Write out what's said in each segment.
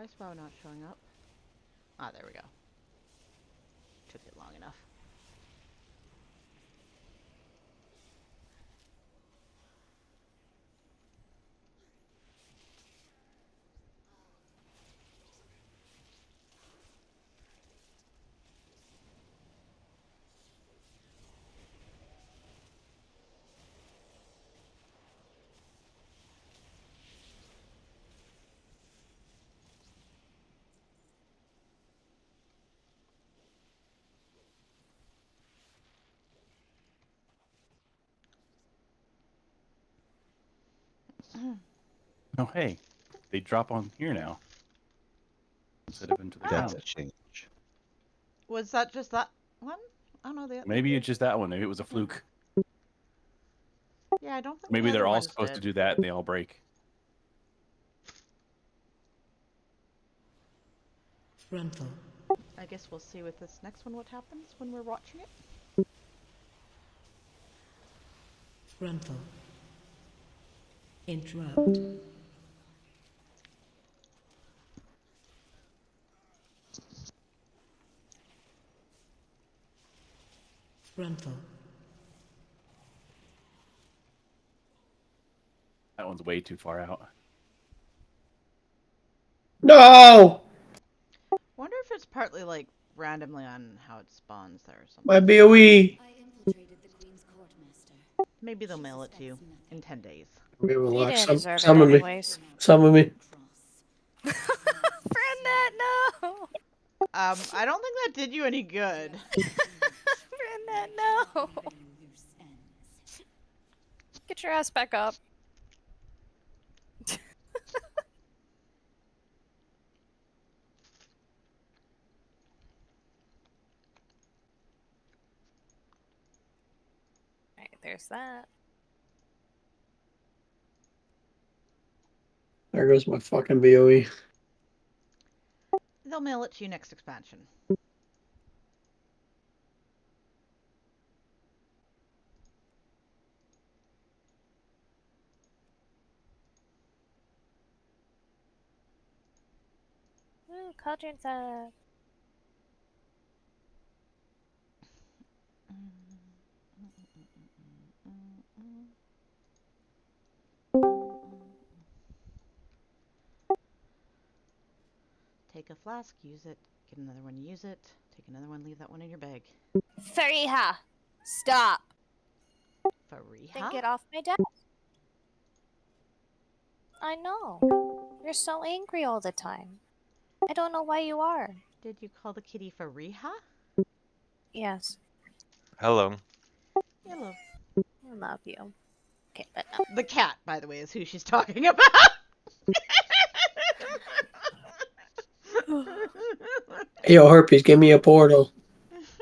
Where's Bo not showing up? Ah, there we go. Took it long enough. Oh, hey, they drop on here now instead of into the That's ground. a change. Was that just that one? I don't know. The Maybe it's just that one. Maybe it was a fluke. Yeah, I don't think Maybe the they're other all ones supposed to did. do that and they all break. Gruntle. I guess we'll see with this next one what happens when we're watching it. Gruntle. Interrupt. Gruntle. That one's way too far out. No! Wonder if it's partly like randomly on how it spawns there or something. My BOE! I infiltrated the Queen's court, Master. Maybe they'll mail it to you in 10 days. We will You lock didn't some, deserve some it of me. anyways. Some of me. Brenda, no! I don't think that did you any good. Brenda, no! Get your ass back up. Alright, there's that. There goes my fucking BOE. They'll mail it to you next expansion. Ooh, cauldron's up. Take a flask, use it. Get another one, use it. Take another one, leave that one in your bag. Fariha! Stop! Fariha? Then get off my desk. I know. You're so angry all the time. I don't know why you are. Did you call the kitty Fariha? Yes. Hello. Hello. I love you. Okay, but no. The cat, by the way, is who she's talking about. Hey, yo, Herpes, give me a portal.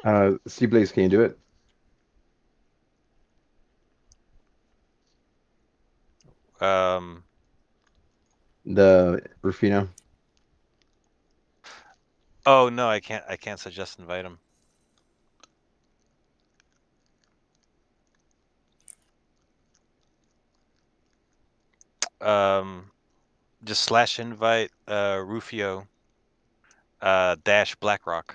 Seablaze, can you do it? The Rufino. Oh no, I can't. I can't suggest invite him. Just slash invite Rufio dash BlackRock.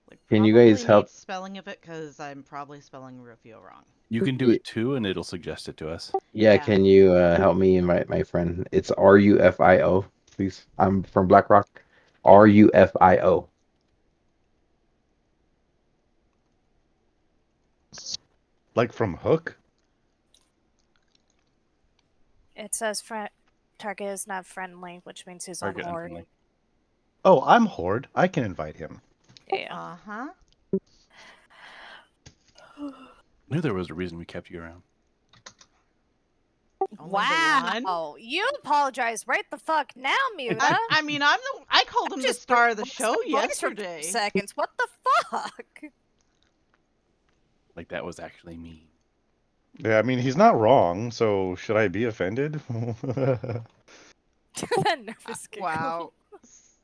Like, Can you probably guys help? Nate's spelling of it, because I'm probably spelling Rufio wrong. You can do it too, and it'll suggest it to us. Yeah, Yeah. can you help me invite my friend? It's RUFIO, please. I'm from BlackRock. RUFIO. Like from Hook? It says target is not friendly, which means he's on Target Horde. unfriendly. Oh, I'm Horde. I can invite him. Yeah. Uh-huh. Knew there was a reason we kept you around. Only the one? Wow! You apologize right the fuck now, Muta. I mean, I called called him the Just star of the lost show my voice for 2 yesterday. seconds. What the fuck? Like that was actually me. Yeah, I mean, he's not wrong, so should I be offended? That nervous giggle. Wow.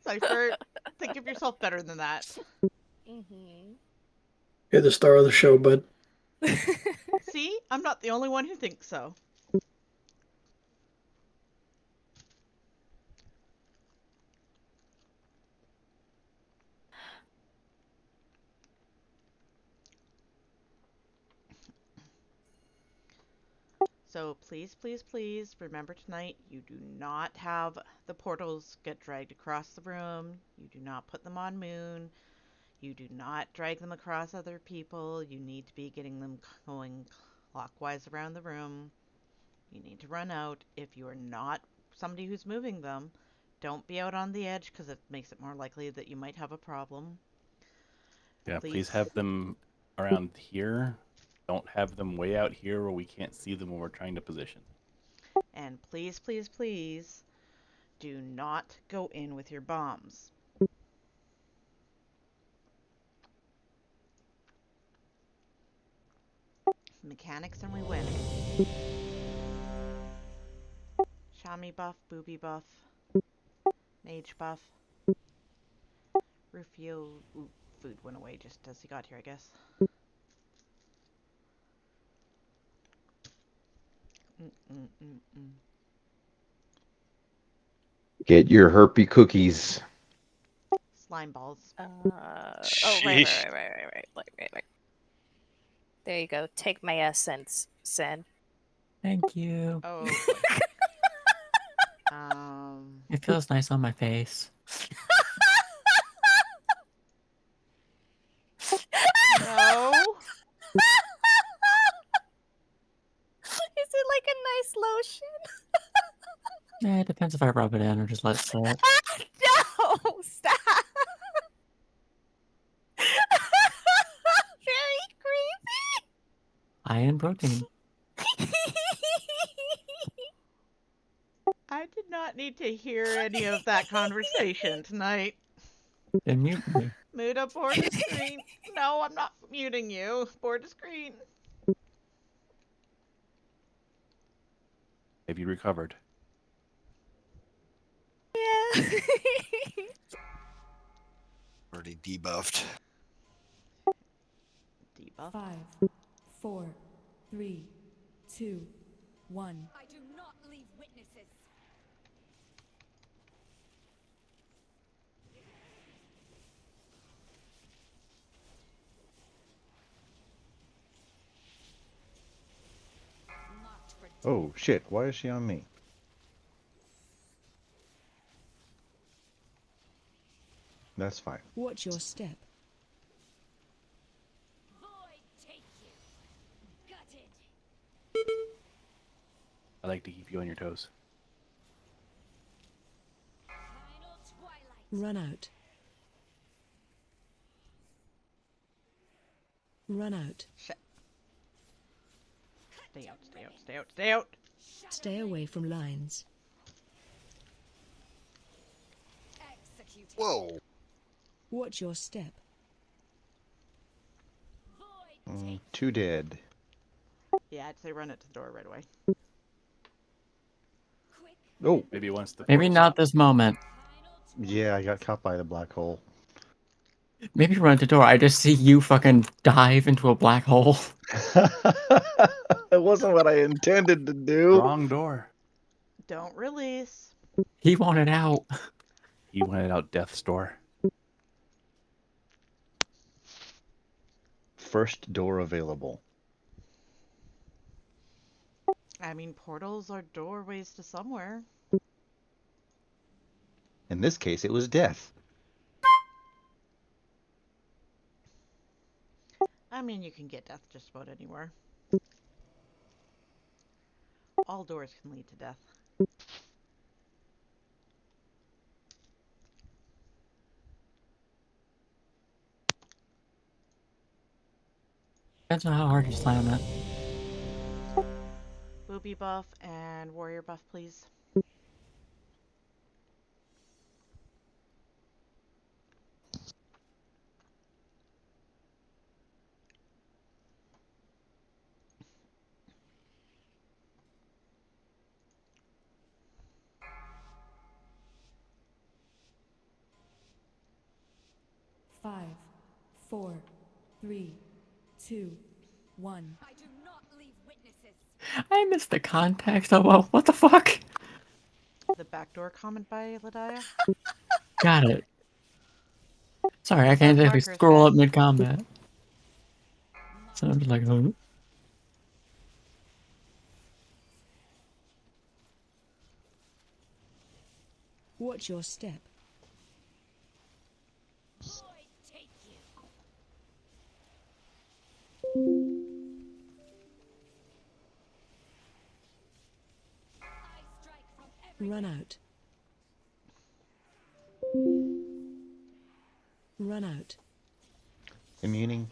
Cypher, think of yourself better than that. Mm-hmm. You're the star of the show, bud. See? I'm not the only one who thinks so. So please, please, please remember tonight you do not have the portals get dragged across the room. You do not put them on Moon. You do not drag them across other people. You need to be getting them going clockwise around the room. You need to run out. If you are not somebody who's moving them, don't be out on the edge because it makes it more likely that you might have a problem. Yeah, Please. please have them around here. Don't have them way out here where we can't see them when we're trying to position. And please, please, please do not go in with your bombs. Mechanics and we win. Shami buff, booby buff, mage buff. Rufio food went away just as he got here, I guess. Get your herpy cookies. Slime balls. Sheesh. Right. There you go. Take my essence, Sen. Thank you. Oh. It feels nice on my face. No. Is it like a nice lotion? Yeah, it depends if I rub it in or just let it sit. No! Stop! Very creepy! I am protein. I did not need to hear any of that conversation tonight. Then mute me. Mood up board the screen. No, I'm not muting you. Board the screen. Have you recovered? Yeah. Already debuffed. Debuff. 5, 4, 3, 2, 1. I do not leave witnesses. Marked for Oh shit, why is she on me? That's fine. Watch your step. void take you. Gutted. I like to keep you on your toes. Final twilight. Run out. Run out. Shit. Stay out, stay out, stay out, stay out. Stay away from lines. Execute. Whoa. Watch your step. Void take. 2 dead. Yeah, I'd say run it to the door right away. Quick. Oh, Maybe once the Maybe portal's not up. this moment. Final yeah, I got caught by the black hole. Maybe run to the door. I just see you fucking dive into a black hole. That wasn't what I intended to do. Wrong door. Don't release. He wanted out. He wanted out death's door. First door available. I mean, portals are doorways to somewhere. In this case, it was death. I mean, you can get death just about anywhere. All doors can lead to death. Depends on how hard you slam it. Booby buff and warrior buff, please. 5, 4, 3, 2, 1. I do not leave witnesses. I missed the context. Oh well, what the fuck? The backdoor comment by Ladaya. Got it. Sorry, I Set can't exactly markers, scroll up guys. mid combat. So I'm just like, oh. Watch your step. Void take you. I strike from every Run out. Run out. Immuning.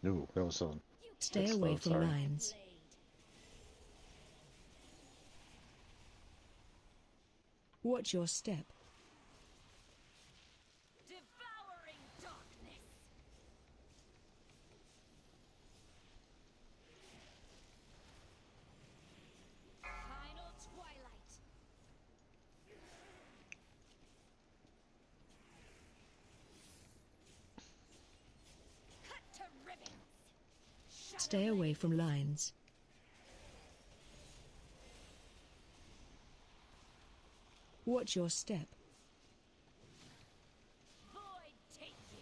Ooh, that was something. Stay That's away slow, from sorry. lines. blade. Watch your step. Devouring darkness. Final twilight. Cut to ribbons. Stay away from lines. Watch your step. Void take you.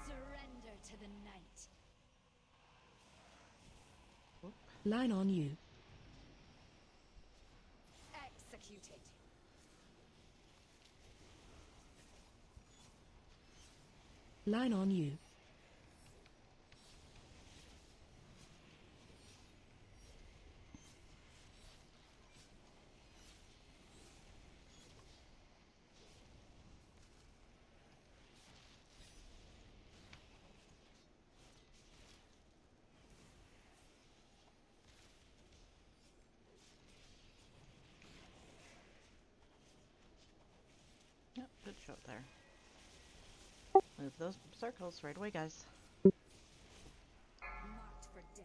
Surrender to the night. Line on you. Executed. Line on you. Yep, good shot there. Move those circles right away, guys. Marked for death.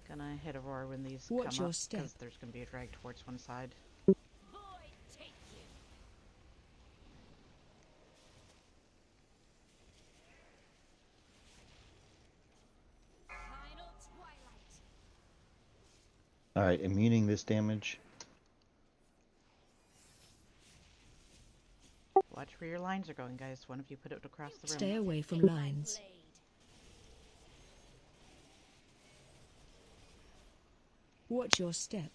Gonna hit Aurora when these Watch come your up, step. because there's gonna be a drag towards one side. Void take you. Final twilight. Alright, immuning this damage. Watch where your lines are going, guys. One of you put it across the room. Stay away from Take my lines. blade. Watch your step.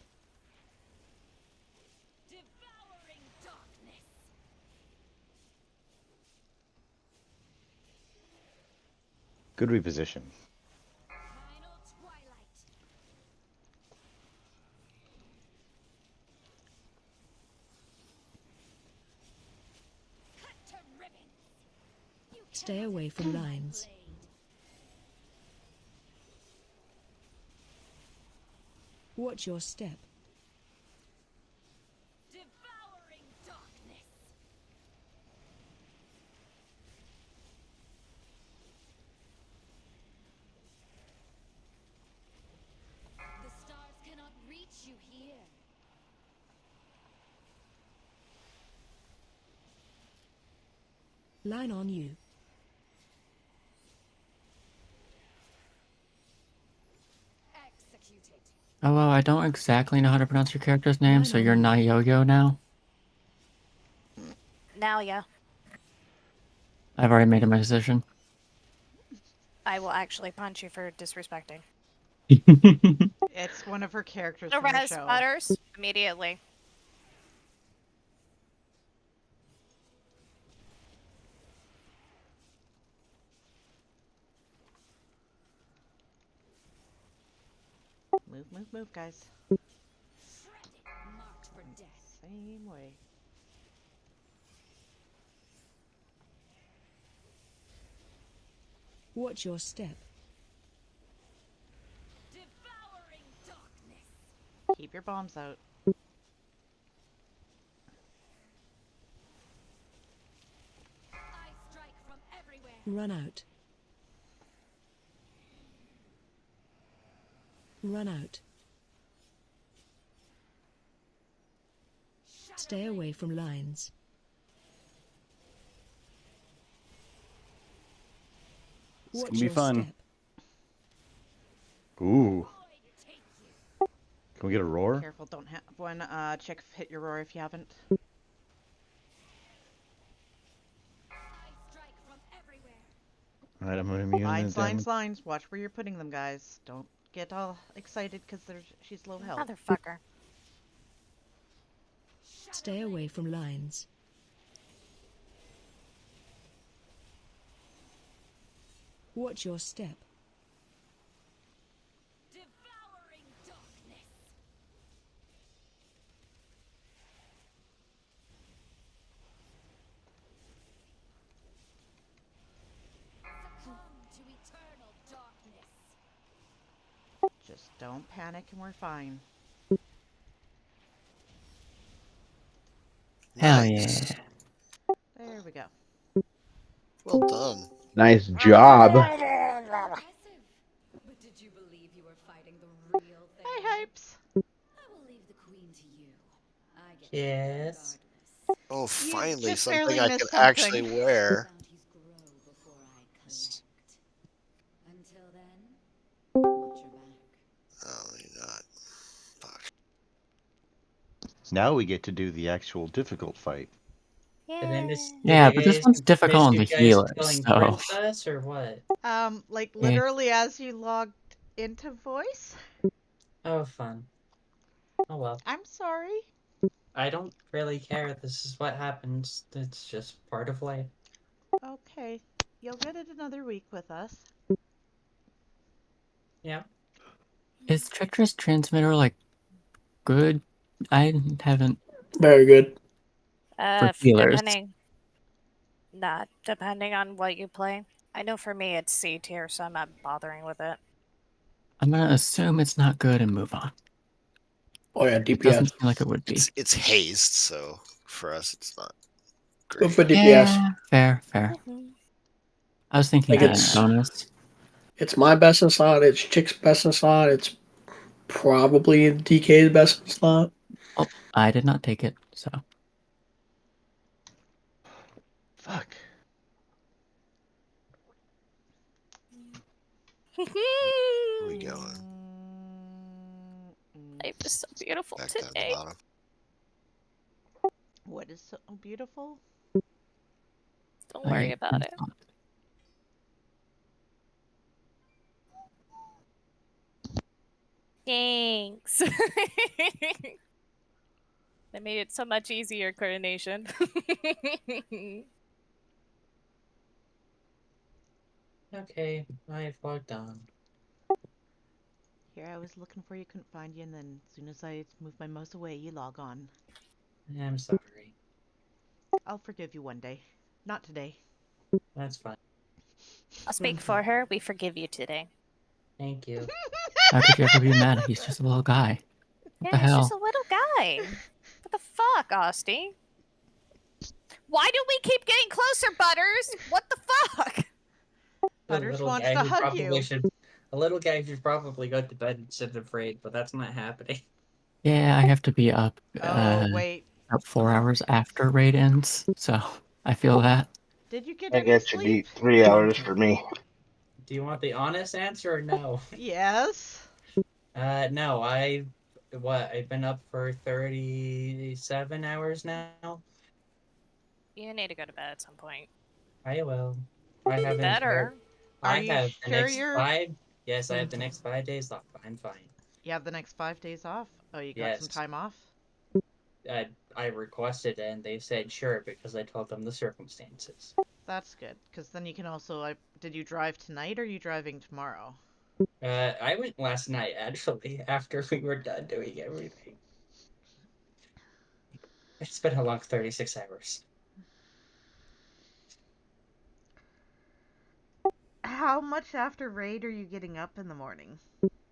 Devouring darkness. Good reposition. Final twilight. Cut to ribbons. You Stay cannot away from escape my lines. blade. Watch your step. Devouring darkness. The stars cannot reach you here. Line on you. Executed. Oh well, I don't exactly know how to pronounce your character's name, so Line you're on not Yo-Yo now. Now, yeah. I've already made my decision. I will actually punch you for disrespecting. It's one of her characters The from the res show. butters immediately. Move, move, move, guys. Shredded. Marked for death. Same way. Watch your step. Devouring darkness. Keep your bombs out. I strike from everywhere. Run out. Run out. Stay away from lines. It's Watch gonna be your fun. step. Ooh. Can we get a roar? Careful, don't have one. Check if hit your roar if you haven't. Alright, I'm gonna immune Lines, the damage. lines, lines. Watch where you're putting them, guys. Don't get all excited because she's low health. Motherfucker. Stay away from lines. Watch your step. Devouring darkness. Succumb to eternal darkness. Just don't panic and we're fine. Hell Nice. yeah. There we go. Well done. Nice job. Impressive. But did you believe you were fighting the real thing? Hey, Hypes! I will leave the queen to you. I get Yes. regardless. Oh, finally just something barely I missed can actually something. wear. Bounties grow before I collect. Until then, watch your back. Oh, you're not. Fuck. Now we get to do the actual difficult fight. And then this, Yeah, but this one's difficult on the healers, killing so. princess or what? Like Yeah. literally as you logged into voice? Oh, fun. Oh well. I'm sorry. I don't really care. This is what happens. It's just part of life. Okay. You'll get it another week with us. Yeah. Is Treacherous Transmitter, like, good? I haven't. Very good. For healers. Depending on what you play. I know for me it's C tier, so I'm not bothering with it. I'm gonna assume it's not good and move on. Oh yeah, It doesn't DPS. seem like it would be. It's hazed, so for us it's not Go great. for DPS. Yeah, fair. Mhm. I was thinking Like that it's- bonus. It's my best in slot. It's Chick's best in slot. It's probably DK's best in slot. Oh, I did not take it, so. Fuck. Where we going? Life is so beautiful Back down to the today. bottom. What is so beautiful? Don't worry Alright, about it. Thanks. That made it so much easier, coordination. Okay, I've logged on. Here, I was looking for you, couldn't find you, and then as soon as I moved my mouse away, you log on. I'm sorry. I'll forgive you one day. Not today. That's fine. I'll speak for her. We forgive you today. Thank you. How could you ever be mad? He's just a little guy. Yeah, the he's just a hell? little guy. What the fuck, Austin? Why do we keep getting closer, Butters? What the fuck? Butters little wants guy to who hug probably you. a little guy should probably go to bed instead of raid, but that's not happening. Yeah, I have to be up Oh, wait. about 4 hours after raid ends, so I feel that. Did you get I any guess it'd sleep? be 3 hours for me. Do you want the honest answer or no? Yes. No, I've been up for 37 hours now. You need to go to bed at some point. I will. I haven't. Better. Are I you have the sure next you're- 5. Yes, I have the next 5 days off. I'm fine. You have the next 5 days off? Oh, you got some Yes. time off? I requested it and they said sure because I told them the circumstances. That's good, because then you can also... did you drive tonight, or are you driving tomorrow? I went last night actually after we were done doing everything. It's been a long 36 hours. How much after raid are you getting up in the morning?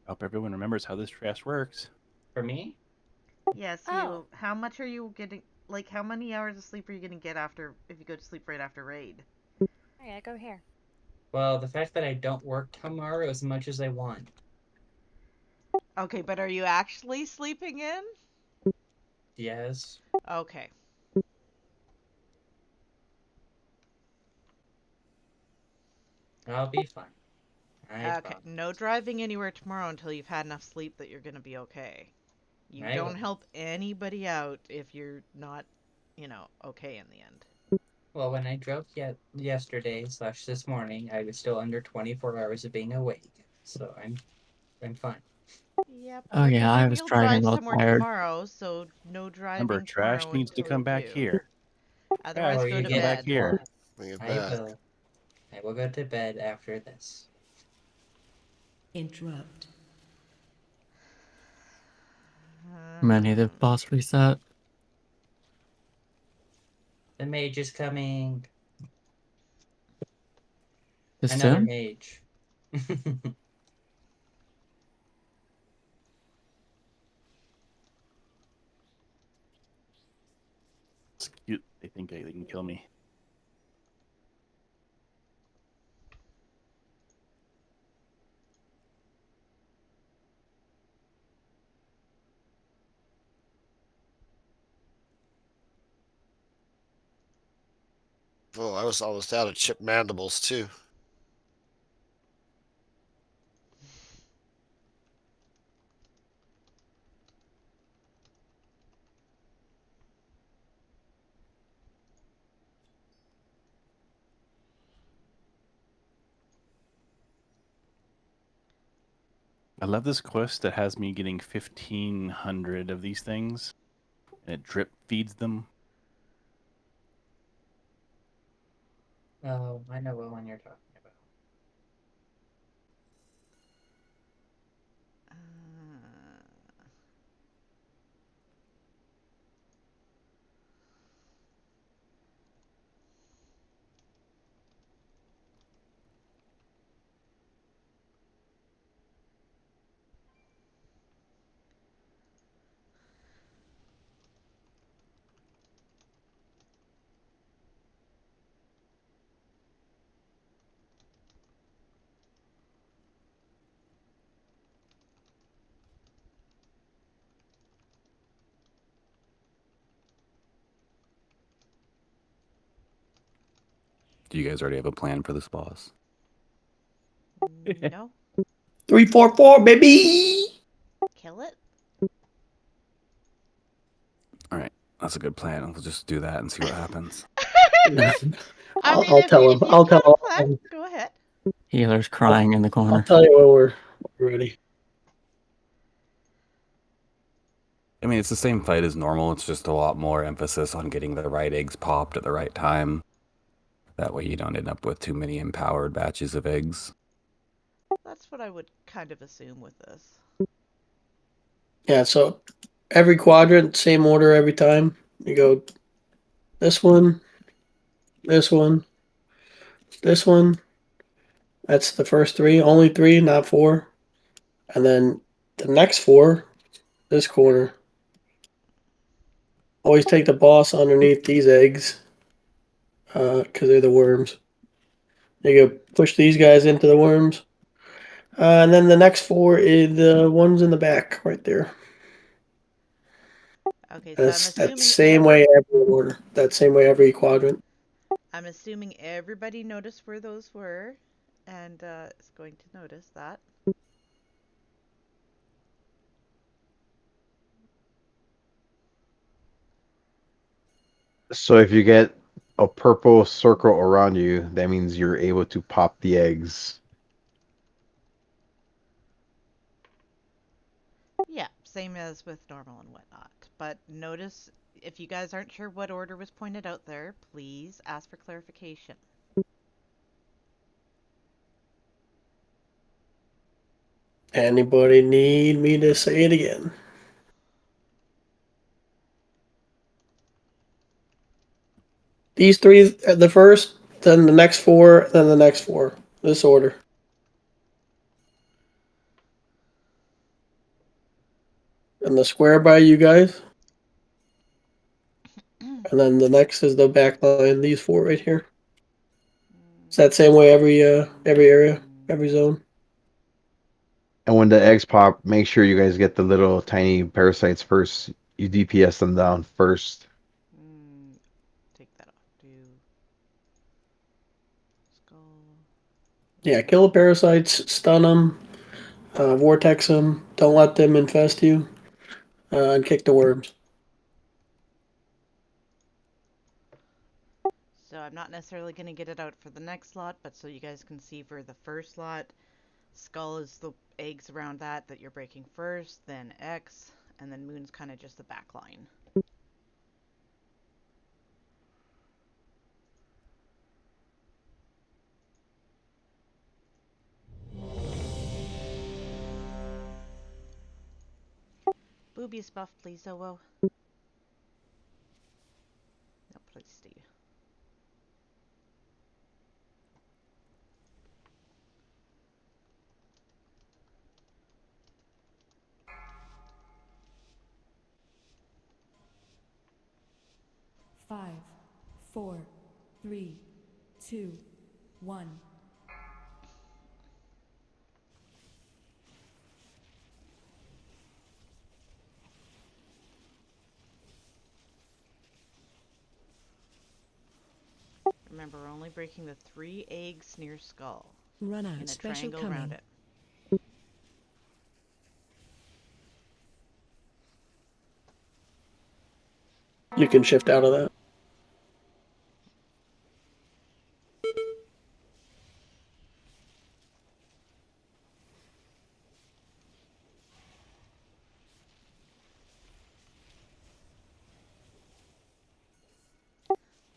Hope everyone remembers how this trash works. For me? Yes, Oh. How much are you getting... Like, how many hours of sleep are you going to get after... if you go to sleep right after raid? Yeah, go here. Well, the fact that I don't work tomorrow as much as I want. Okay, but are you actually sleeping in? Yes. Okay. I'll be fine. I Okay, promise. no driving anywhere tomorrow until you've had enough sleep that you're gonna be okay. You I don't will. help anybody out if you're not, okay in the end. Well, when I drove yesterday / this morning, I was still under 24 hours of being awake, so I'm fine. Yep, Oh but yeah, I presume was you'll driving drive a little somewhere tired. tomorrow, so no Remember, driving trash tomorrow needs to until come back you. here. Otherwise, Or go you to Come back bed. here. Bring it I back. will. I will go to bed after this. Interrupt. Many of the boss reset. The mage is coming. This Another soon? mage. It's cute. They think they can kill me. Oh, I was almost out of chip mandibles too. I love this quest that has me getting 1,500 of these things, and it drip feeds them. Oh, I know what one you're talking about. Do you guys already have a plan for this boss? No. 344, baby. Kill it? All right, that's a good plan. We'll just do that and see what happens. I'll tell him. If you I'll tell got a plan, him. go ahead. Healer's crying in the I'll corner. tell you when we're ready. I mean, it's the same fight as normal. It's just a lot more emphasis on getting the right eggs popped at the right time. That way you don't end up with too many empowered batches of eggs. That's what I would kind of assume with this. Yeah, so every quadrant, same order every time. You go this one, this one, this one. That's the first three. Only three, not four. And then the next four, this corner. Always take the boss underneath these eggs, because they're the worms. You go push these guys into the worms. And then the next four is the ones in the back right there. Okay, so I'm That's that assuming same way every order. That same way every quadrant. I'm assuming everybody noticed where those were, and is going to notice that. So if you get a purple circle around you, that means you're able to pop the eggs. Yeah, same as with normal and whatnot. But notice, if you guys aren't sure what order was pointed out there, please ask for clarification. Anybody need me to say it again? These three, the first, then the next four, then the next four. This order. And the square by you guys. And then the next is the back line, these four right here. that same way every area, every zone? And when the eggs pop, make sure you guys get the little tiny parasites first. You DPS them down first. Take that off. Do skull. Yeah, kill the parasites, stun them, vortex them. Don't let them infest you, and kick the worms. So I'm not necessarily going to get it out for the next lot, but so you guys can see for the first lot, skull is the eggs around that you're breaking first, then X, and then moon's kind of just the back line. Boobies buff, please, Owo. No, please, Steve. Five, 4, 3, 2, 1. Remember, we're only breaking the 3 eggs near skull. Run out. In a Special triangle coming. around it. You can shift out of that.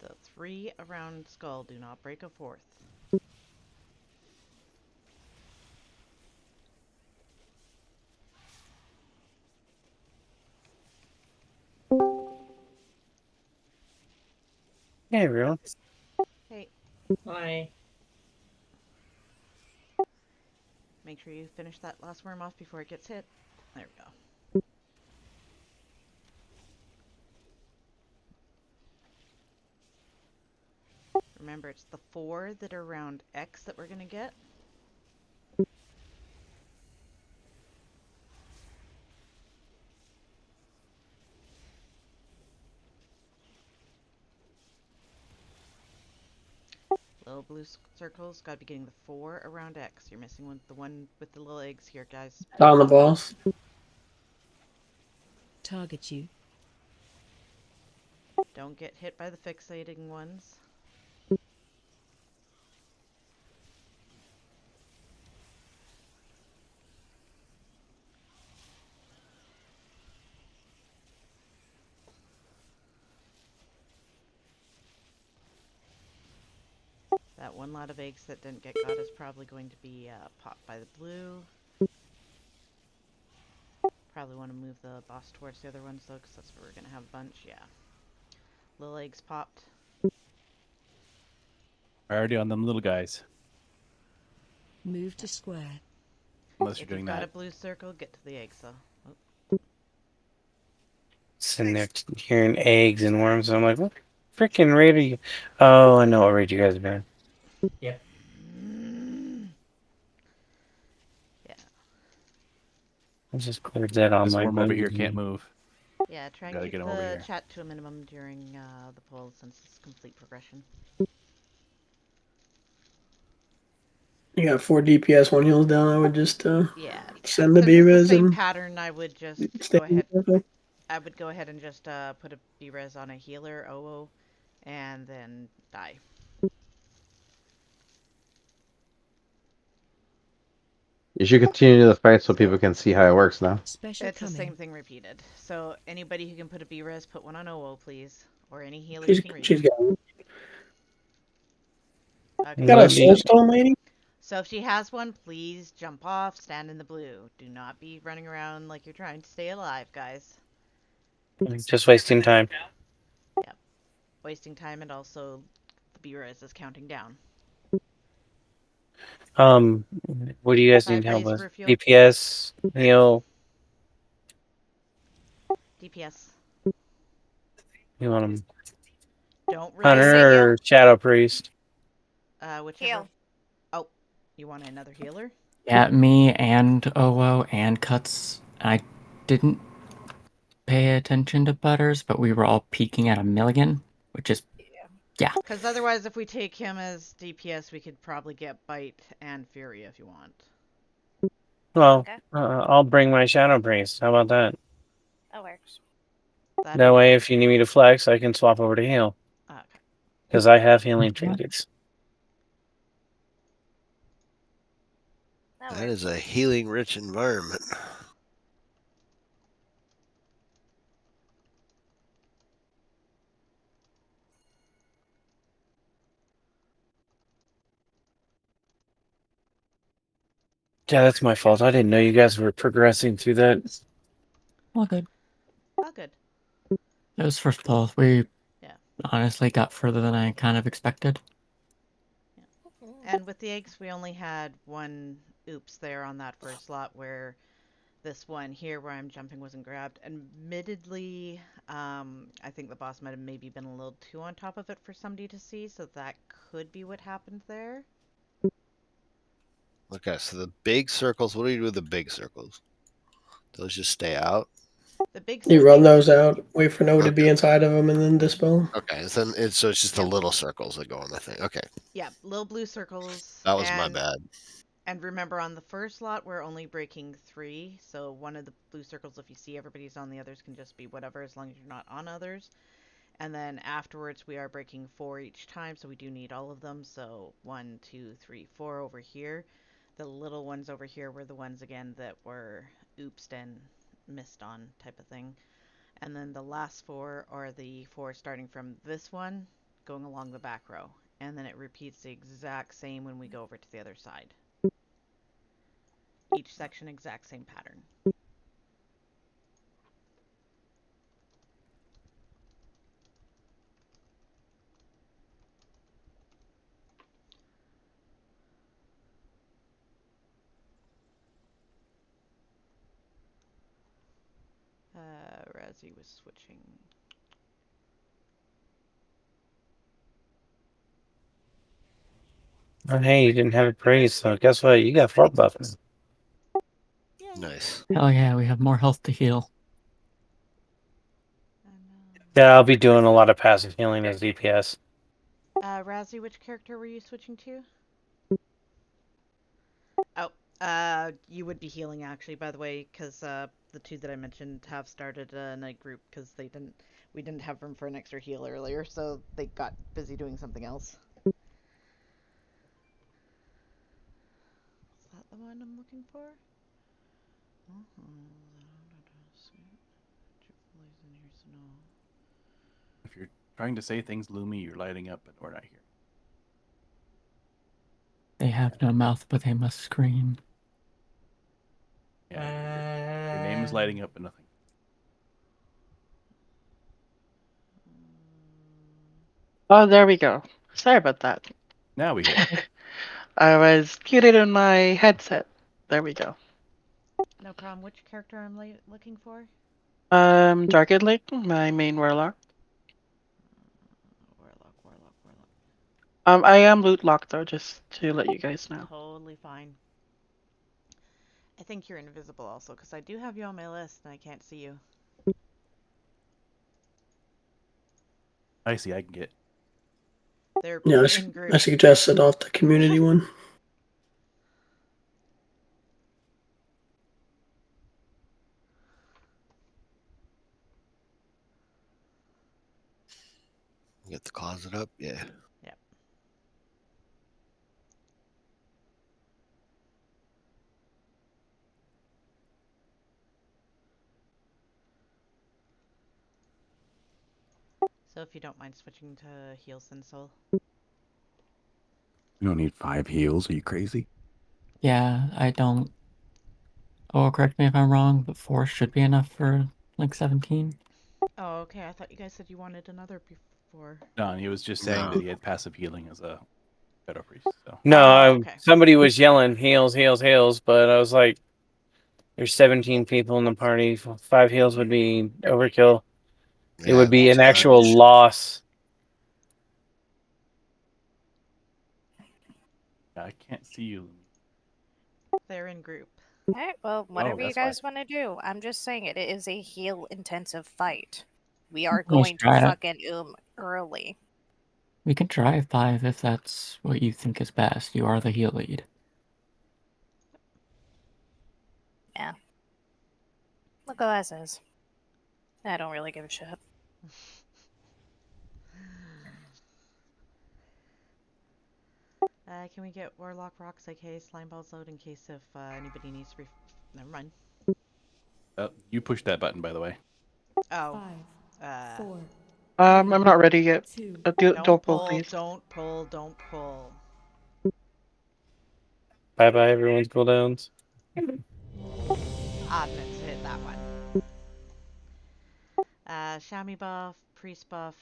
The 3 around skull do not break a 4th. Hey everyone. Hey. Hi. Make sure you finish that last worm off before it gets hit. There we go. Remember, it's the 4 that are around X that we're going to get. Little blue circles, gotta be getting the 4 around X. You're missing the one with the little eggs here, guys. On the boss. Target you. Don't get hit by the fixating ones. That one lot of eggs that didn't get got is probably going to be popped by the blue. Probably want to move the boss towards the other ones though, because that's where we're going to have a bunch. Yeah. Little eggs popped. Priority on them little guys. Move to square. Unless you're If doing you've got that. a blue circle, get to the eggs though. Oh. Sitting there hearing eggs and worms, and I'm like, what freaking raid are you? Oh, I know what raid you guys are doing. Yep. Yeah. I just cleared that on This my worm over here can't move. Yeah, try and Gotta keep get 'em over the here. chat to a minimum during the poll since it's complete progression. You got 4 DPS, 1 heals down. I would just Yeah. send the Since it's the B-Res same and pattern, I would just stay go ahead. careful. I would go ahead and just put a B-Res on a healer, OO, and then die. You should continue the fight so people can see how it works now. Special It's coming. the same thing repeated. So anybody who can put a B-Res, put one on OO, please. Or any healer She's, you can reach. she's got it. Okay. Got a soulstone lady? So if she has one, please jump off, stand in the blue. Do not be running around like you're trying to stay alive, guys. Just wasting time. Yep. Wasting time, and also the B-Res is counting down. What do you guys 5 need help rays with? for fuel. DPS, heal. DPS. You want them? Don't raise. Hunter or Shadow Priest? Whichever. Heal. Oh, you want another healer? Yeah, me and Owo and Cuts. I didn't pay attention to Butters, but we were all peaking at 1,000,000, which is yeah. Because otherwise, if we take him as DPS, we could probably get Bite and Fury if you want. Well, Okay. I'll bring my Shadow Priest. How about that? That works. That way, if you need me to flex, I can swap over to heal. Okay. Because I have healing trinkets. That is a healing rich environment. Yeah, that's my fault. I didn't know you guys were progressing through that. All good. All good. It was first pull. We Yeah. honestly got further than I kind of expected. And with the eggs, we only had one oops there on that first slot where this one here where I'm jumping wasn't grabbed. Admittedly, I think the boss might have maybe been a little too on top of it for somebody to see, so that could be what happened there. Okay, so the big circles, what do you do with the big circles? Those just stay out? The big You run those out, wait for nobody to be inside of them, and then dispel 'em. Okay, so it's just the little circles that go on the thing. Okay. Yeah, little blue circles. That was my bad. And remember, on the first lot, we're only breaking 3, so one of the blue circles, if you see everybody's on, the others can just be whatever, as long as you're not on others. And then afterwards, we are breaking 4 each time, so we do need all of them. So 1, 2, 3, 4 over here. The little ones over here were the ones, again, that were oopsed and missed on type of thing. And then the last 4 are the 4 starting from this one, going along the back row. And then it repeats the exact same when we go over to the other side. Each section, exact same pattern. Razzie was switching. Oh, hey, you didn't have a praise, so guess what? You got 4 buffs. Nice. Hell yeah, we have more health to heal. Yeah, I'll be doing a lot of passive healing as DPS. Razzie, which character were you switching to? Oh, you would be healing actually, by the way, because the 2 that I mentioned have started a night group because we didn't have room for an extra heal earlier, so they got busy doing something else. Is that the one I'm looking for? If you're trying to say things, Lumi, you're lighting up, but we're not here. They have no mouth, but they must scream. Yeah, your name is lighting up, but nothing. Oh, there we go. Sorry about that. Now we hear. I was muted in my headset. There we go. No problem. Which character I'm looking for? Darked Lake, my main warlock. I am loot locked though, just to let you guys know. Totally fine. I think you're invisible also, because I do have you on my list and I can't see you. I see, I can get. They're Yeah, in group. I suggested off the community one. Get the closet up, yeah. Yep. So if you don't mind switching to heals and soul. You don't need 5 heals. Are you crazy? Yeah, I don't. Oh, correct me if I'm wrong, but 4 should be enough for like 17. Oh, okay. I thought you guys said you wanted another before. No, he was just saying that he had passive healing as a Shadow Priest. So. No, okay. Somebody was yelling heals, heals, heals, but I was like, there's 17 people in the party. 5 heals would be overkill. It would be an actual loss. I can't see you. They're in group. Alright, well, whatever you that's why. guys want to do. I'm just saying it is a heal intensive fight. We are Let's going to try it. fucking early. We can try 5 if that's what you think is best. You are the heal lead. Yeah. Look what that says. I don't really give a shit. Can we get Warlock Rocks, aka Slime Balls load in case if anybody needs to Never mind. You pushed that button, by the way. Oh. 5, 4. I'm not ready yet. 2. Don't pull, please. Don't pull, don't pull. Bye bye, everyone's cooldowns. Odd meant to hit that one. Shami buff, priest buff.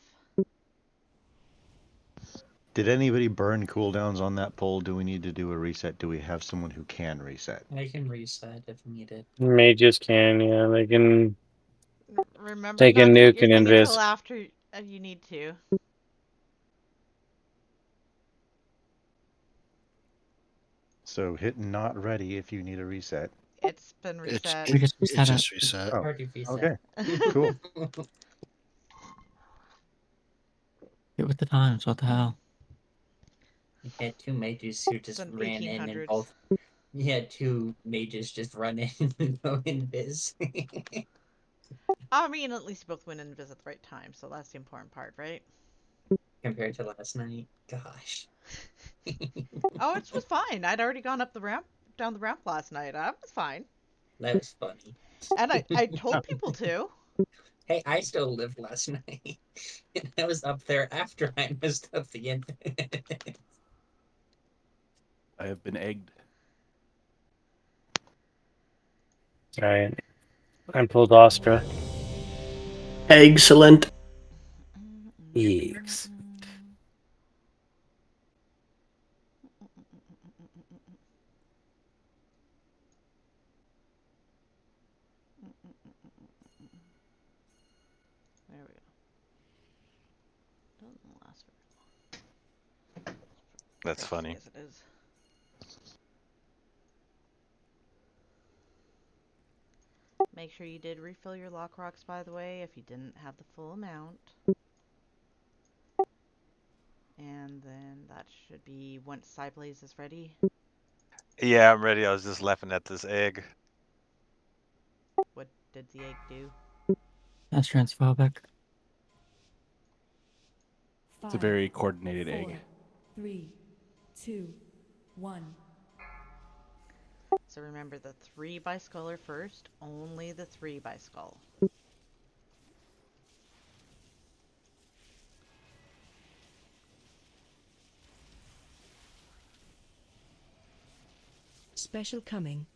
Did anybody burn cooldowns on that poll? Do we need to do a reset? Do we have someone who can reset? I can reset if needed. Mages can, yeah, they can Remember take a not to hit nuke your and thing invis. until after you need to. So hit not ready if you need a reset. It's been reset. We just It reset just it. reset. Oh, Already reset. okay, cool. Get with the times. What the hell? You had 2 mages who just Some ran in and 1800s. both. You had 2 mages just run in and go invis. I mean, at least you both went in and visit at the right time, so that's the important part, right? Compared to last night. Gosh. Oh, it was fine. I'd already gone up the ramp, down the ramp last night. I was fine. That was funny. And I told people to. Hey, I still lived last night. And I was up there after I messed up the end. I have been egged. Alright. I pulled Astra. Excellent. Eggs. There we go. Doesn't last very long. That's funny. As it is. Make sure you did refill your lock rocks, by the way, if you didn't have the full amount. And then that should be once Cyblaze is ready. Yeah, I'm ready. I was just laughing at this egg. What did the egg do? That's transphobic. It's a very coordinated 4, egg. 3, 2, 1. So remember, the 3 by skull are first. Only the 3 by skull. Special coming.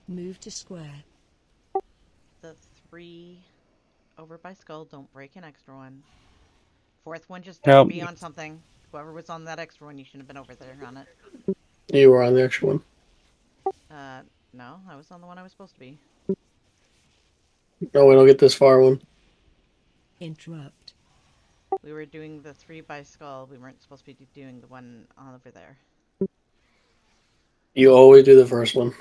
Move to square. The 3 over by skull, don't break an extra one. 4th one, just don't be on something. Whoever was on that extra one, you shouldn't have been over there on it. You were on the extra one. No, I was on the one I was supposed to be. No, we don't get this far one. Interrupt. We were doing the 3 by skull. We weren't supposed to be doing the one over there. You always do the first one.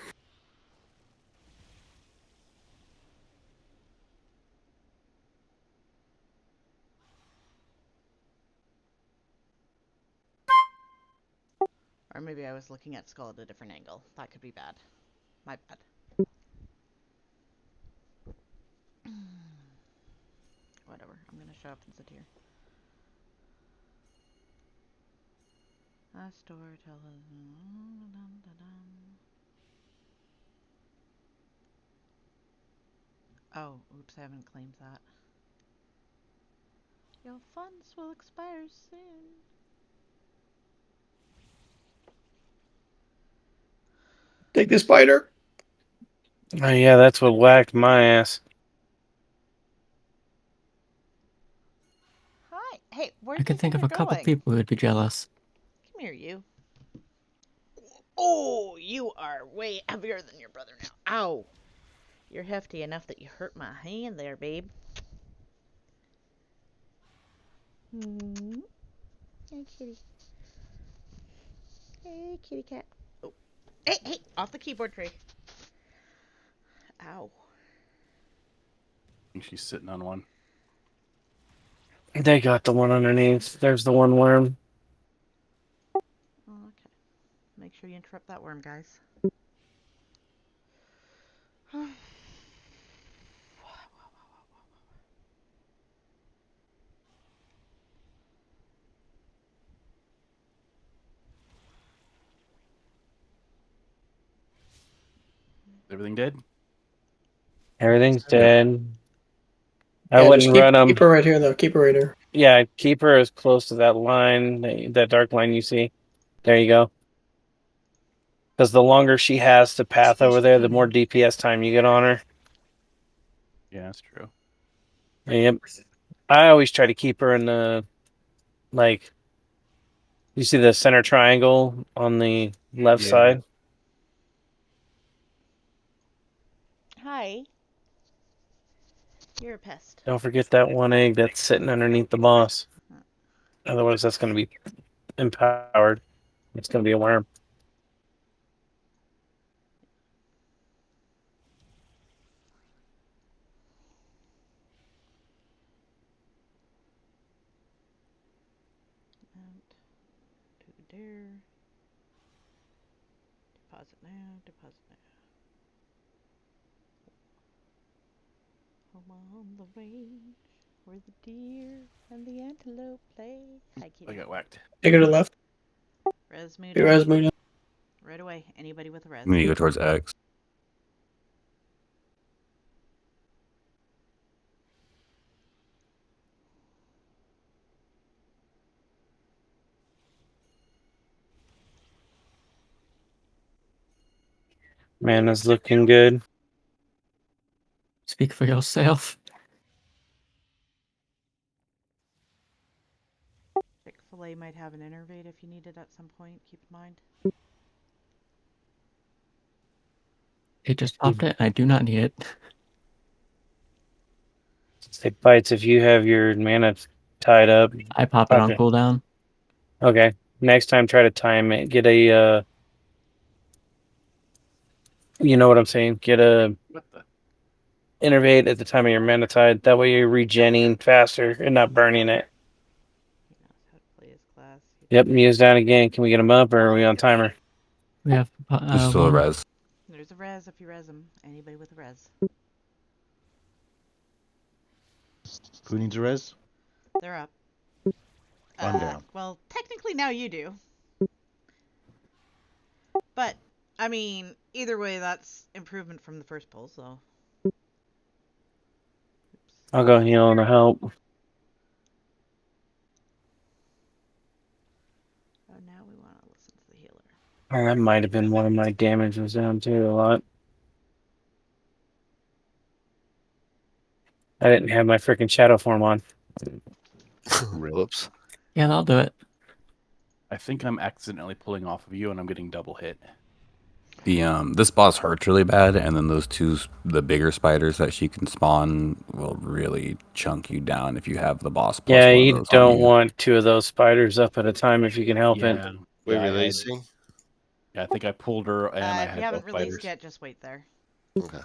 Or maybe I was looking at skull at a different angle. That could be bad. My bad. Whatever. I'm gonna show up and sit here. A storyteller. Oh, oops, I haven't claimed that. Your funds will expire soon. Take the spider. Oh yeah, that's what whacked my ass. Hi. Hey, where I do you could think of a couple going? people who would be jealous. Come here, you. Oh, you are way heavier than your brother now. Ow. You're hefty enough that you hurt my hand there, babe. Hmm. Hey, kitty. Hey, kitty cat. Oh. Hey, hey, off the keyboard tray. Ow. I think she's sitting on one. They got the one underneath. There's the one worm. Oh, okay. Make sure you interrupt that worm, guys. Everything dead? Everything's dead. I Yeah, wouldn't just run them. keep her right here, though. Keep her right here. Yeah, keep her as close to that line, that dark line you see. There you go. Because the longer she has to path over there, the more DPS time you get on her. Yeah, that's true. Yep. I always try to keep her in the, like, you see the center triangle on the left Yeah. side? Hi. You're a pest. Don't forget that one egg that's sitting underneath the boss. Otherwise, that's going to be empowered. It's going to be a worm. And there. Deposit now. Deposit now. Home on the range, where the deer and the antelope play. Hi, kitty. I got whacked. Take her to the left. Res mood. Hey, res mood. Right away. Anybody with a res. I'm gonna go towards X. Man, it's looking good. Speak for yourself. Chick-fil-A might have an innervate if you need it at some point. Keep in mind. It just popped it. I do not need it. It bites if you have your mana tied up. I pop it on Okay. cooldown. Okay. Next time, try to time it. Get a, you know what I'm saying? Get a innervate at the time of your mana tide. That way you're regenning faster and not burning it. Yep, Muse down again. Can we get him up or are we on timer? We have There's still a one. res. There's a res if you res them. Anybody with a res. Who needs a res? They're up. I'm down. Well, technically now you do. But, I mean, either way, that's improvement from the first pull, so. I'll go heal and help. Oh, now we want to listen to the healer. Oh, that might have been one of my damage was down too a lot. I didn't have my freaking shadow form on. Whoops. Yeah, that'll do it. I think I'm accidentally pulling off of you and I'm getting double hit. The this boss hurts really bad, and then those the bigger spiders that she can spawn will really chunk you down if you have the boss plus Yeah, one of you those on don't you. want two of those spiders up at a time if you can help it. We're Yeah, I- releasing? Yeah, I think I pulled her and I If had you haven't both released fighters. yet, just wait there. Okay.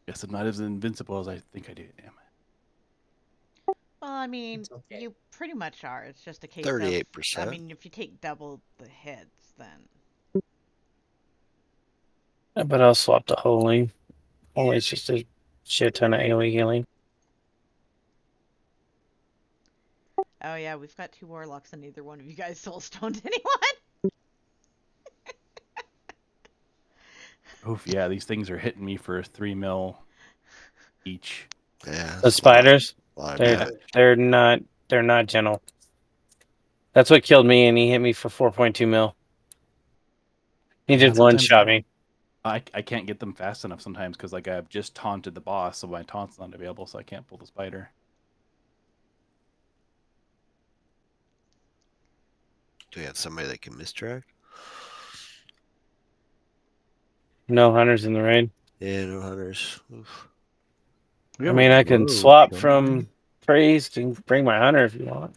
Guess I'm not as invincible as I think I am. Well, I mean, you pretty much are. It's just a case of... 38%. I mean, if you take double the hits, then... But I'll swap the holy. Only it's just a shit ton of AoE healing. Oh yeah, we've got 2 warlocks and neither one of you guys soulstoned anyone. Oof, yeah, these things are hitting me for 3 mil each. Yeah. The spiders, Lot of they're damage. they're not gentle. That's what killed me, and he hit me for 4.2 mil. He Yeah, just one sometimes shot me. I can't get them fast enough sometimes because like I've just taunted the boss, so my taunt's not available, so I can't pull the spider. Do we have somebody that can mistrack? No hunters in the raid. Yeah, no hunters. Oof. I mean, I can swap from priest and bring my hunter if you want.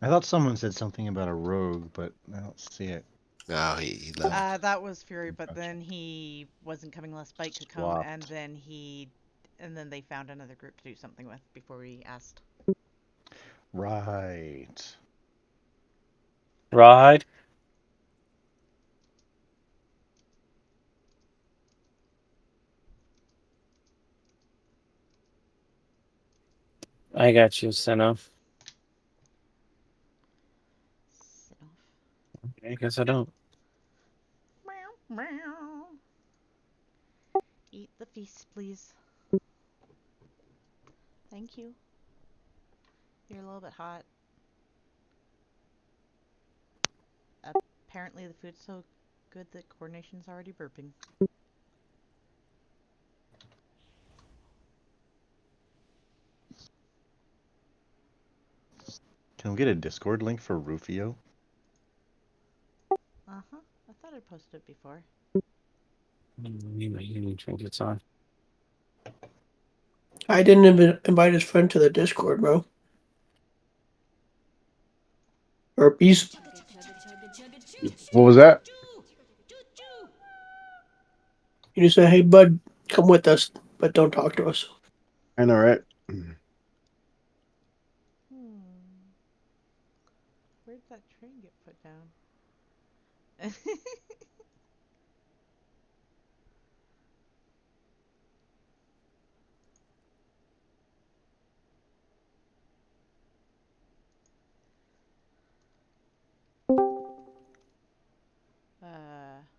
I thought someone said something about a rogue, but I don't see it. No, he left. That was Fury, but then he wasn't coming unless Spike could come, Swapped. and then they found another group to do something with before we asked. Right. Rawhide? I got you, Senna. I guess I don't. Meow, meow. Eat the feast, please. Thank you. You're a little bit hot. Apparently the food's so good that coordination's already burping. Can we get a Discord link for Rufio? Uh-huh. I thought I'd posted it before. Need my union trinkets on. I didn't even invite his friend to the Discord, bro. Herpes. What was that? You just say, hey, bud, come with us, but don't talk to us. I know, right? Where'd that train get put down?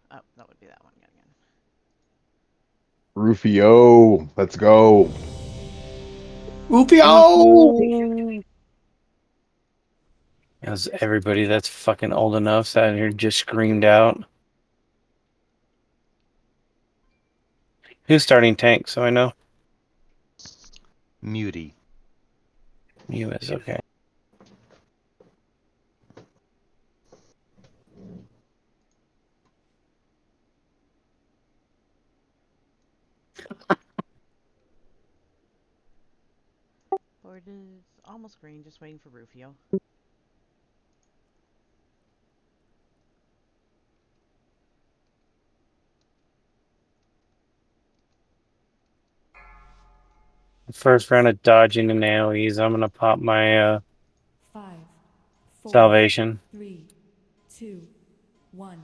Oh, that would be that one again. Rufio, let's go. Rufio! As everybody that's fucking old enough sat here just screamed out. Who's starting tank, so I know? Muty. You is okay. Board is almost green, just waiting for Rufio. First round of dodging and AoEs, I'm gonna pop my 5, 4, salvation. 3, 2, 1.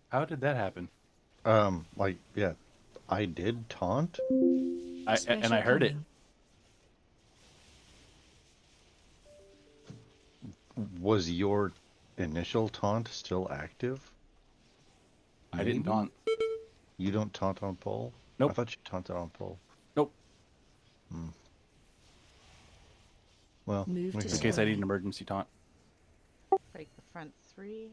How did that happen? Like, yeah, I did taunt. And I heard it. Was your initial taunt still active? I didn't taunt. You don't taunt on pole? Nope. I thought you taunted on pole. Nope. Well, Move to in case I need an emergency taunt. Break the front 3.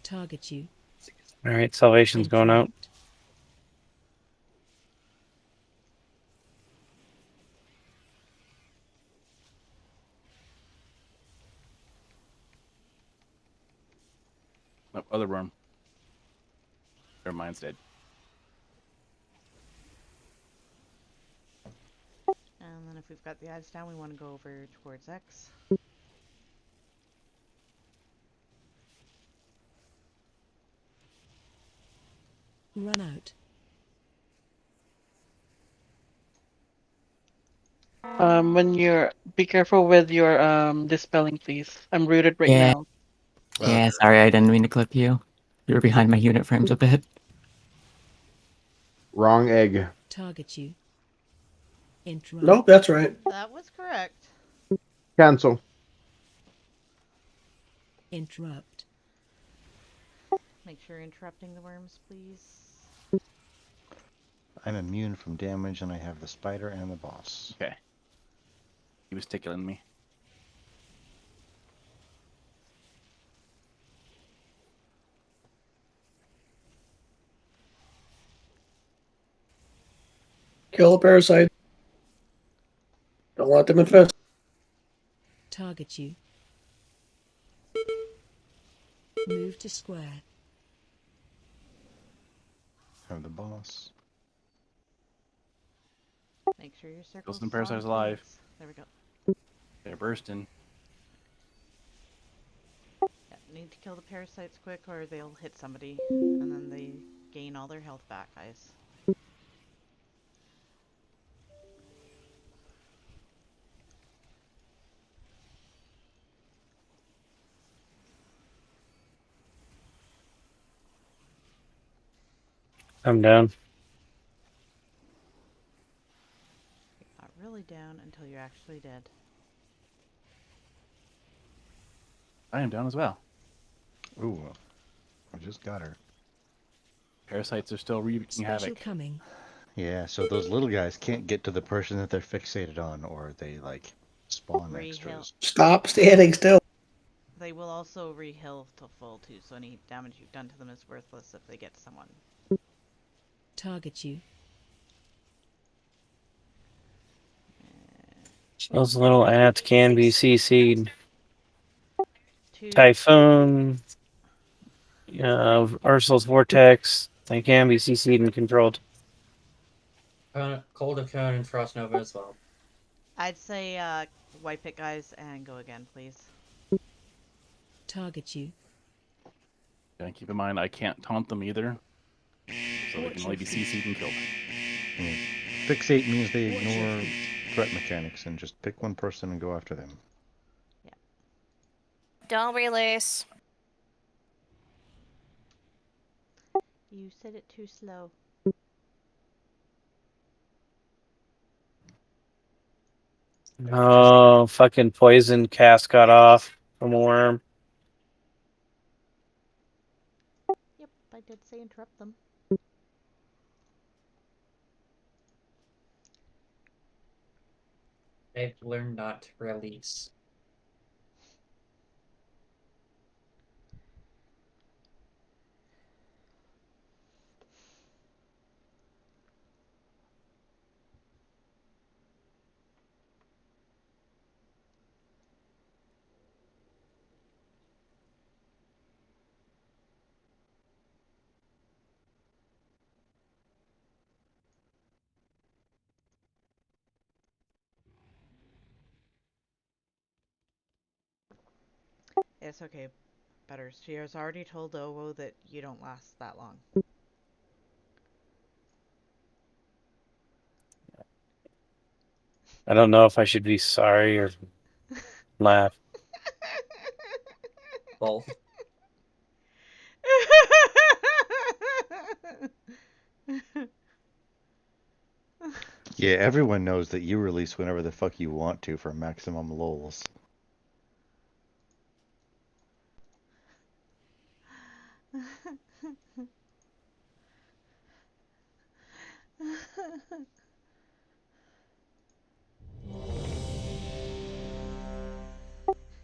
Target you. Alright, salvation's going out. Nope, other worm. Or mine's dead. And then if we've got the odds down, we want to go over towards X. Run out. When you're be careful with your dispelling, please. I'm rooted right now. Yeah, sorry, I didn't mean to clip you. You were behind my unit frames a bit. Wrong egg. Target you. Interrupt. Nope, that's right. That was correct. Cancel. Interrupt. Make sure you're interrupting the worms, please. I'm immune from damage, and I have the spider and the boss. Okay. He was tickling me. Kill the parasite. Don't let them infest. Target you. Move to square. Have the boss. Make sure your circle's Skeleton on parasite's alive. plates. There we go. They're bursting. Yeah, need to kill the parasites quick or they'll hit somebody and then they gain all their health back, guys. I'm down. Not really down until you're actually dead. I am down as well. Ooh, I just got her. Parasites are still wreaking Special havoc. coming. Yeah, so those little guys can't get to the person that they're fixated on, or they like spawn extras. Stop standing still. They will also re-heal to full too, so any damage you've done to them is worthless if they get someone. Target you. Those little ants can be CC'd. 2. Typhoon, Ursul's Vortex, they can be CC'd and controlled. Cold of Cone and Frost Nova as well. I'd say wipe it, guys, and go again, please. Target you. And keep in mind, I can't taunt them either. So they can only be CC'd and killed. Fixate means they ignore threat mechanics and just pick one person and go after them. Don't release. You said it too slow. Oh, fucking poison cast got off from a worm. Yep, I did say interrupt them. I've learned not to release. It's okay, Butters. She has already told Owo that you don't last that long. I don't know if I should be sorry or laugh. Both. Yeah, everyone knows that you release whenever the fuck you want to for maximum lols.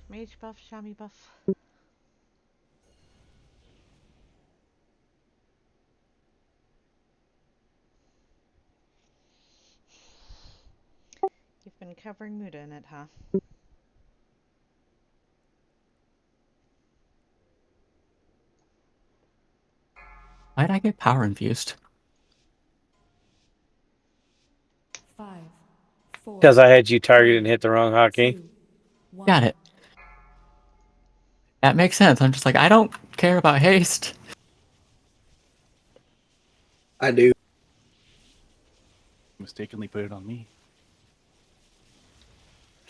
Mage buff, Shami buff. You've been covering Muda in it, huh? Why'd I get power infused? 5, 4. Because I had you targeted and hit the wrong hotkey. Got it. That makes sense. I'm just like, I don't care about haste. I do. Mistakenly put it on me.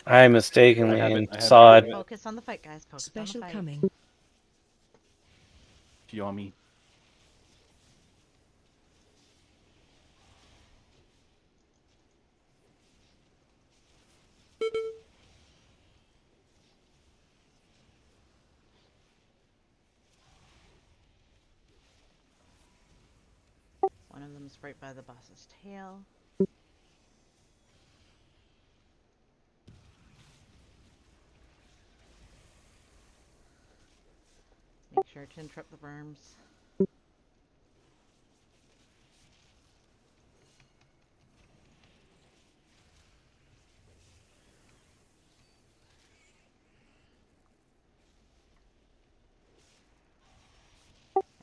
I mistakenly I haven't saw it. Focus on the fight, guys. Focus Special on the fight. coming. You on me. One of them is right by the boss's tail. Make sure to interrupt the worms.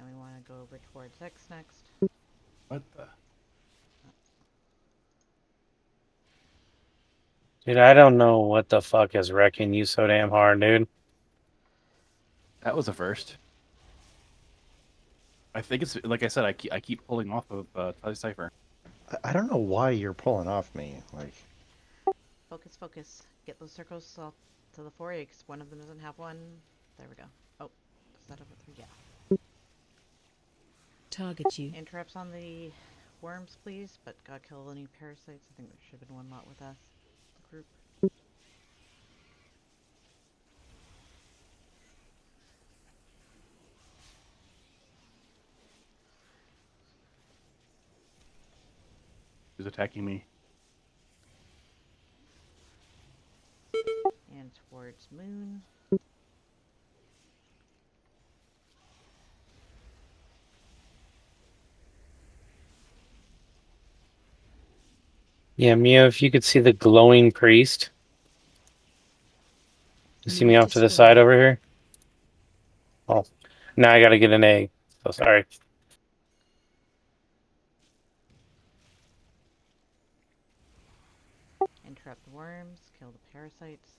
And we want to go over towards X next. What the? Dude, I don't know what the fuck is wrecking you so damn hard, dude. That was a first. I think it's like I said. I keep pulling off of Tally Cipher. I don't know why you're pulling off me. Like, Focus, focus. Get those circles to the 4 eggs. One of them doesn't have one. There we go. Oh, is that over 3? Yeah. Target you. Interrupts on the worms, please. But God kill any parasites. I think there should have been one lot with us. The group. Who's attacking me? And towards moon. Yeah, Mio, if you could see the glowing priest. You see me off to the side over here? Oh, now I gotta get an egg. So sorry. Interrupt the worms. Kill the parasites.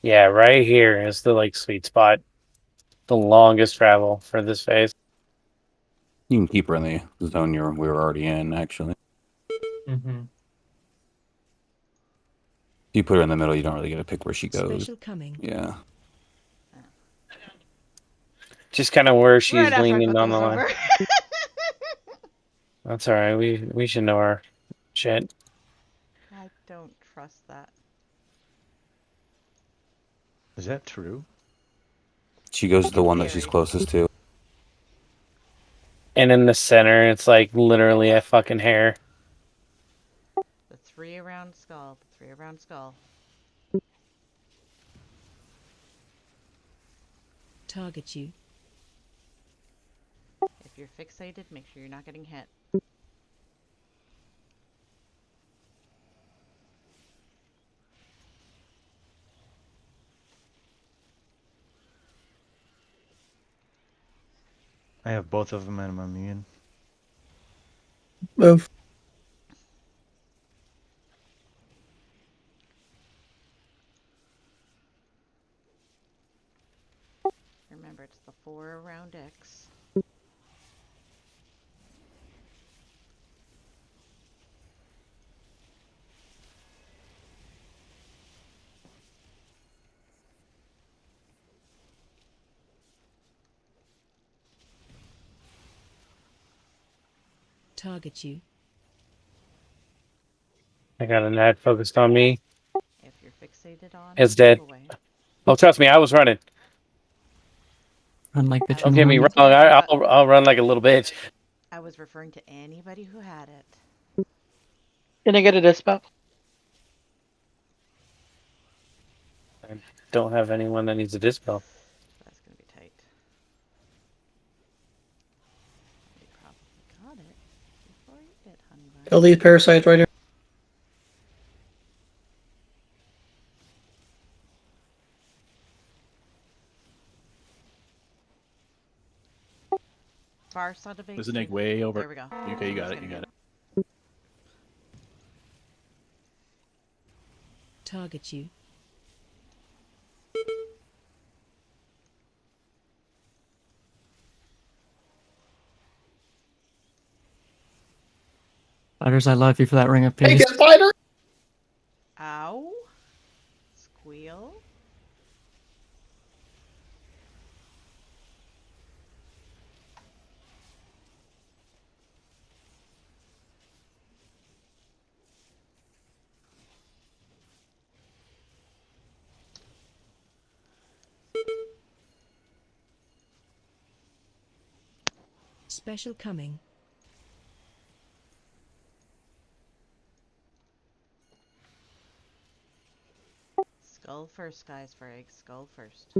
Yeah, right here is the like sweet spot. The longest travel for this phase. You can keep her in the zone we were already in, actually. Mm-hmm. If you put her in the middle, you don't really get to pick where she goes. Special coming. Yeah. Just kind of where she's Right after I leaning put on the those line. over. That's all right. We should know our shit. I don't trust that. is that true? She goes to the one that she's closest to. And in the center, it's like literally a fucking hair. The 3 around skull. The 3 around skull. Target you. If you're fixated, make sure you're not getting hit. I have both of them and I'm immune. Move. Remember, it's the 4 around X. Target you. I got an ad focused on me. If you're fixated on, It's dead. move away. Oh, trust me, I was running. Run like the Don't get me wrong. Chun-Li. I'll run like a little bitch. I was referring to anybody who had it. Can I get a dispel? I don't have anyone that needs a dispel. That's gonna be tight. You probably got it before you did, honey bun. Kill these parasites right here. Far side of There's an egg way over. There we go. Okay, you got it. You got it. Target you. Butters, I love you for that ring of Take peace. it, spider! Ow. Squeal. Special coming. Skull first, guys, for eggs. Skull first.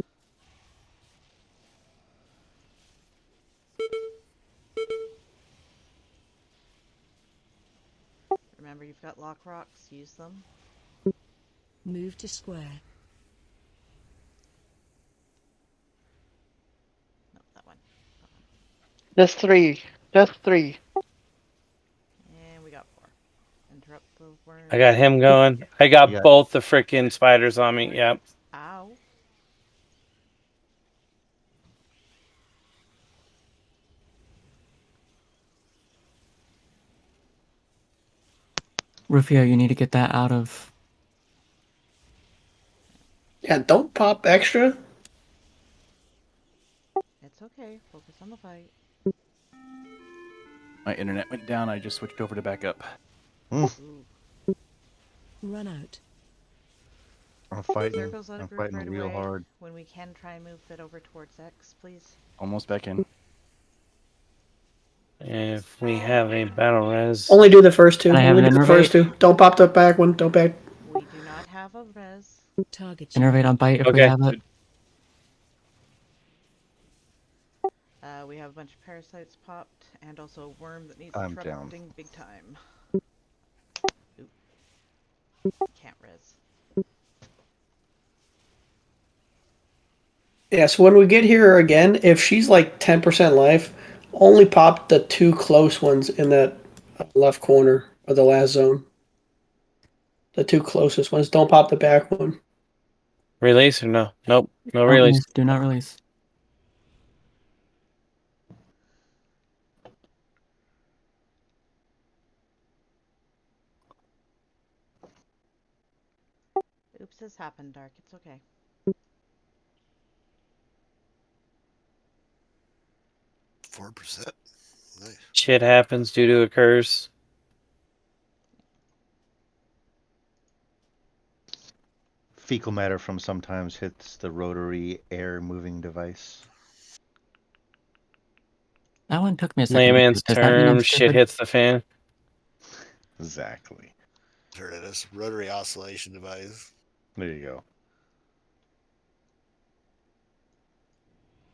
Remember, you've got lock rocks. Use them. Move to square. No, that one. Just 3. Just 3. And we got 4. Interrupt the worm. I got him going. I got Yeah. both the freaking spiders on me. Yep. Ow. Rufio, you need to get that out of. Yeah, don't pop extra. It's okay. Focus on the fight. My internet went down. I just switched over to backup. Ooh. Run out. I'm fighting. Circles out I'm of group fighting right real away. hard. When we can, try and move it over towards X, please. Almost back in. If we have a battle res. Only do the first 2. Can I have Only an do the first 2. Don't pop the back one. Don't back. We do not have a res. Target you. Innervate on bite if we Okay. have it. We have a bunch of parasites popped, and also a worm that needs I'm down. interrupting big time. Oop. Can't res. Yeah, so when we get here again, if she's like 10% life, only pop the 2 close ones in that left corner of the last zone. The 2 closest ones. Don't pop the back one. Release or no? Nope. No Don't release. Do not release. Oops, this happened, Dark. It's okay. %. Nice. Shit happens due to a curse. Fecal matter from sometimes hits the rotary air moving device. That one took me a second. Layman's Does that mean I'm term, shit stupid? hits the fan. Exactly. Heard it as rotary oscillation device. There you go.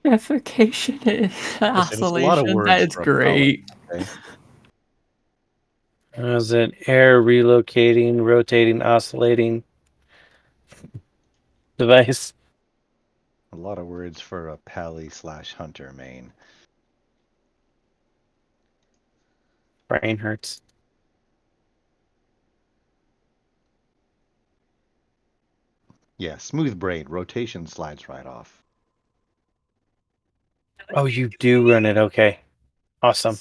Defecation is Listen, it's a lot of oscillation. words That is for a pellet, great. okay? Is it air relocating, rotating, oscillating device? A lot of words for a pally/hunter main. Brain hurts. Yeah, smooth braid. Rotation slides right off. Oh, you do run it. Okay. Awesome.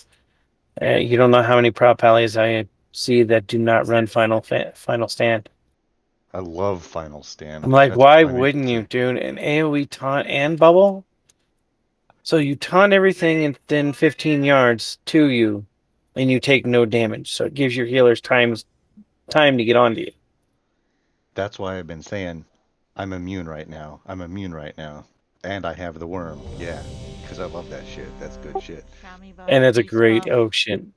You don't know how many prop alleys I see that do not run final stand. I love Final Stand. I'm like, That's why my main wouldn't you, dude? An AoE taunt and bubble? So you taunt everything within 15 yards to you, and you take no damage. So it gives your healers time to get onto you. That's why I've been saying I'm immune right now. I'm immune right now. And I have the worm. Yeah. Because I love that shit. That's good shit. And it's a great ocean.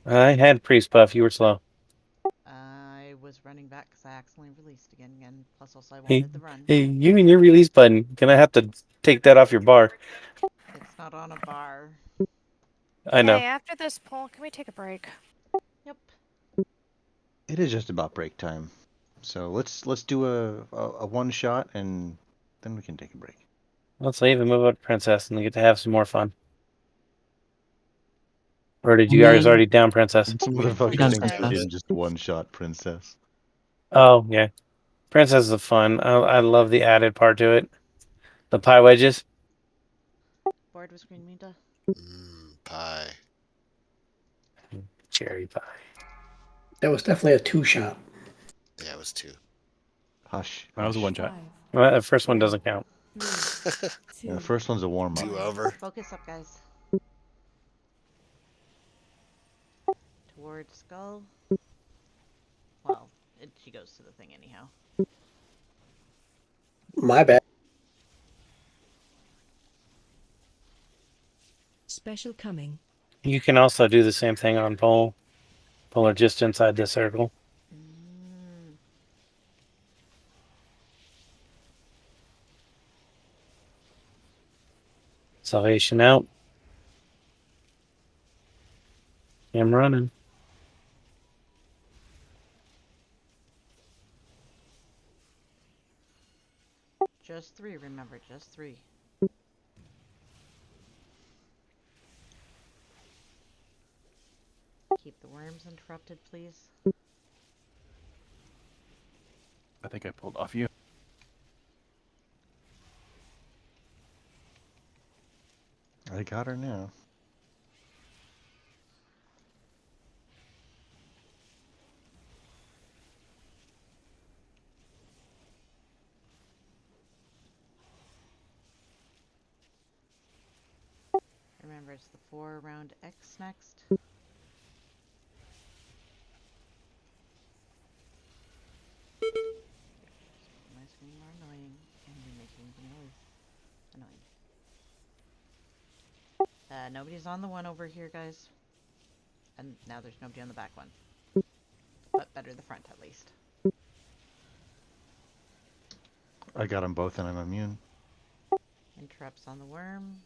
I had priest buff. You were slow. I was running back because I accidentally released again. Plus, also I Hey, wanted the run. hey, you and your release button. Gonna have to take that off your bar. It's not on a bar. I know. Hey, after this poll, can we take a break? Yep. It is just about break time. So let's do a one shot and then we can take a break. Let's leave and move up to Princess and get to have some more fun. Or did you guys already down Princess? This motherfucker thinks I did just one shot Princess. Oh, yeah. Princess is fun. I love the added part to it. The pie wedges. Board with Green Minta. Pie. Cherry pie. That was definitely a 2-shot. Yeah, it was 2. Hush. That was a 1-shot. Well, the first one doesn't count. Yeah, the first one's a warm up. 2 over. Focus up, guys. Towards skull. Well, she goes to the thing anyhow. My bad. Special coming. You can also do the same thing on pole. Pole are just inside the circle. Salvation out. I'm running. Just 3, remember, just 3. Keep the worms interrupted, please. I think I pulled off you. I got her now. Remember, it's the 4 round X next. My screen more annoying, and you're making the noise annoying. Nobody's on the one over here, guys. And now there's nobody on the back one. But better the front, at least. I got them both and I'm immune. Interrupts on the worm.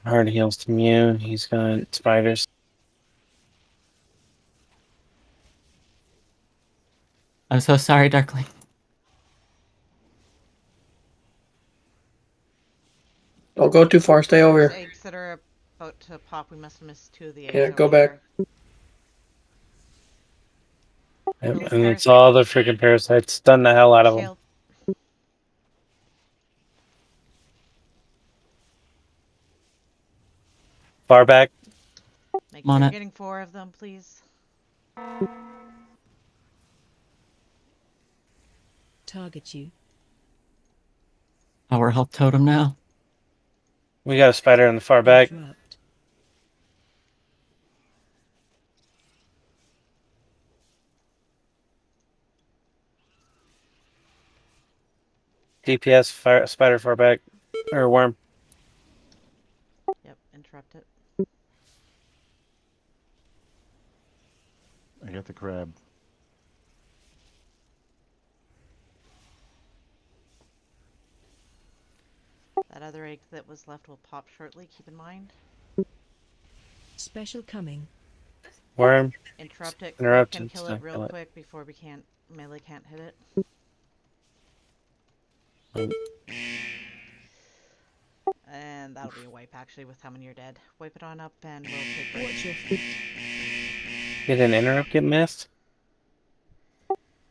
Hard heals to Mew. He's got spiders. I'm so sorry, Darkling. Don't go too far. Stay over Those here. eggs that are about to pop, we must have missed 2 of the eggs. Yeah, go over back. Yep, Those and it's parasites- all the freaking parasites. Stun the hell out of them. Shield. Far back. Make I'm on sure you're it. getting 4 of them, please. Target you. Our health totem now. We got a spider in the far back. Interrupt. DPS fire, spider far back. Or worm. Yep, interrupt it. I got the crab. That other egg that was left will pop shortly, keep in mind. Special coming. Worm. Interrupt it Interrupt quick and and kill stuff, it real kill it. quick before melee can't hit it. And that'll be a wipe actually with how many are dead. Wipe it on up and we'll take break. Watch your feet. Did an interrupt get missed?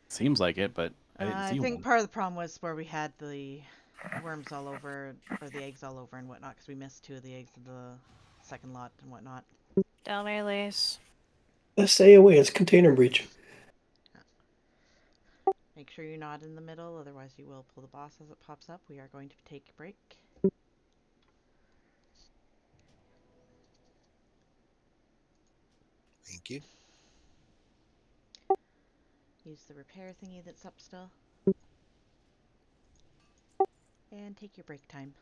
Seems like it, but I didn't I see think one. part of the problem was where we had the worms all over, or the eggs all over and whatnot, because we missed 2 of the eggs of the second lot and whatnot. Down, Elise. Let's stay away. It's container breach. Make sure you're not in the middle, otherwise you will pull the boss as it pops up. We are going to take a break. Thank you. Use the repair thingy that's up still. And take your break time.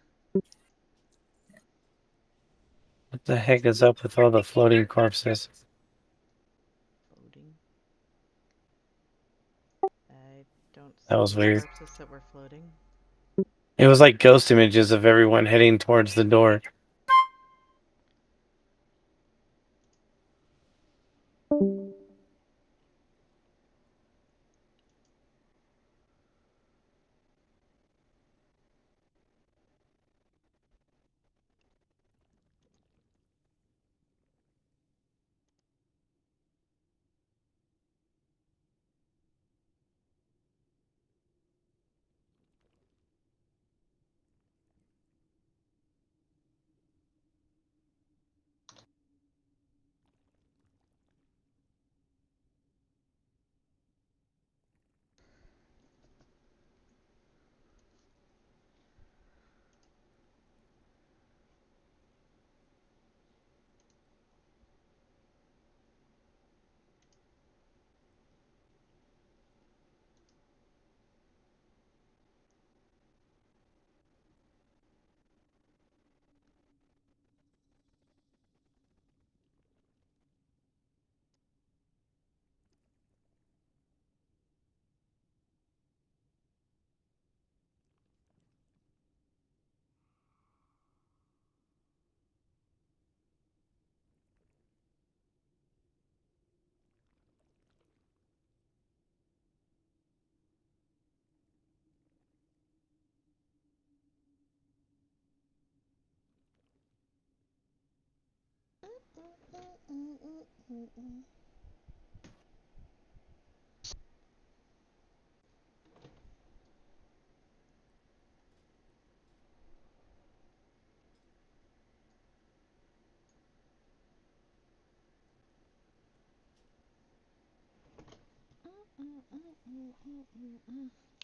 What the heck is up with all the floating corpses? Floating. I don't see That was any weird. corpses that were floating. It was like ghost images of everyone heading towards the door.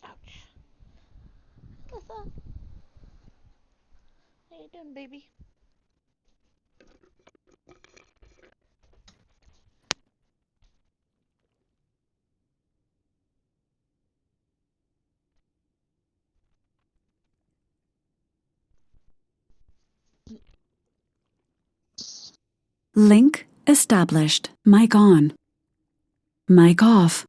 Ouch. Lissa, how you doing, baby? Link established. Mic on. Mic off.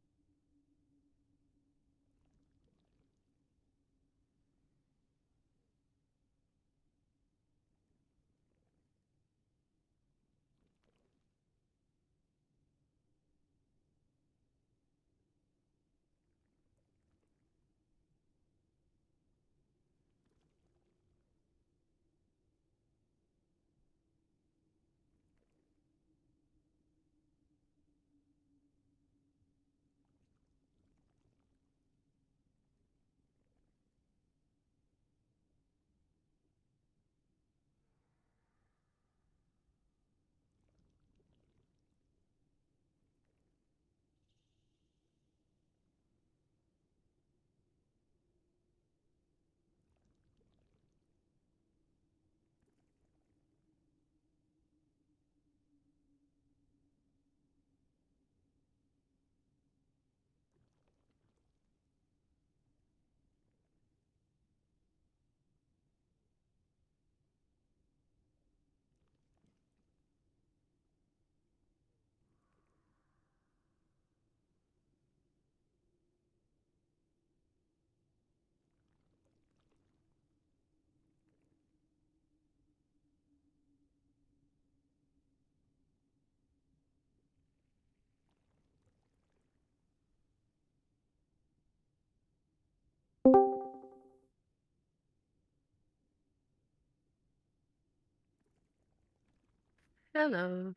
Hello.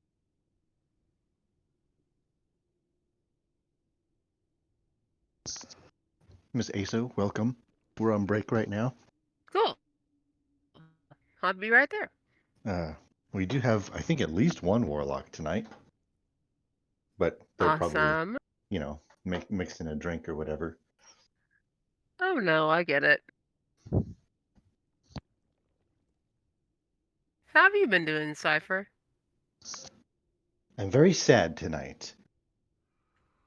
Miss Aso, welcome. We're on break right now. Cool. I'll be right there. We do have, I think, at least one warlock tonight, but they're probably, Awesome. you know, mixed in a drink or whatever. Oh no, I get it. How have you been doing, Cypher? I'm very sad tonight.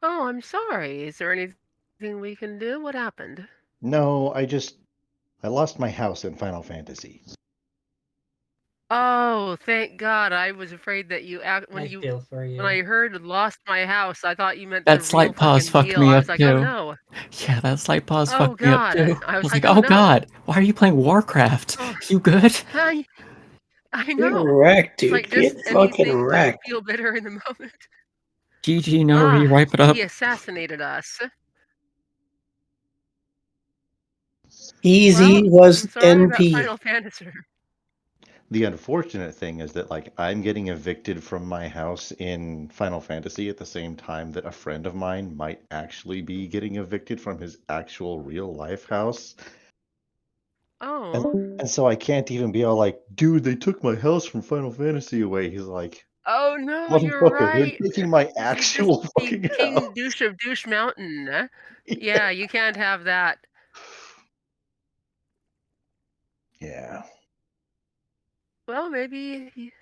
Oh, I'm sorry. Is there anything we can do? What happened? No, I lost my house in Final Fantasy. Oh, thank God. I was afraid that you I feel for you. when I heard lost my house, I thought you meant the That real slight pause fucking fucked deal. me I up was like, oh too. no. Yeah, that slight pause Oh fucked me up God. too. I I was was like, like, oh oh no. God, why are you playing Warcraft? Oh, You good? I Get know. wrecked, It's dude. like just Get fucking anything to wrecked. feel better in the moment. GG, no re-wipe it up. He assassinated us. Easy Well, was I'm sorry about NP. Final Fantasy. The unfortunate thing is that, like, I'm getting evicted from my house in Final Fantasy at the same time that a friend of mine might actually be getting evicted from his actual real life house. Oh. And so I can't even be all like, dude, they took my house from Final Fantasy away. He's like, Oh no, you're motherfucker, they're right. taking my You should just actual be fucking King house. Douche of Douche Mountain. Yeah, you can't have that. Yeah. Well, maybe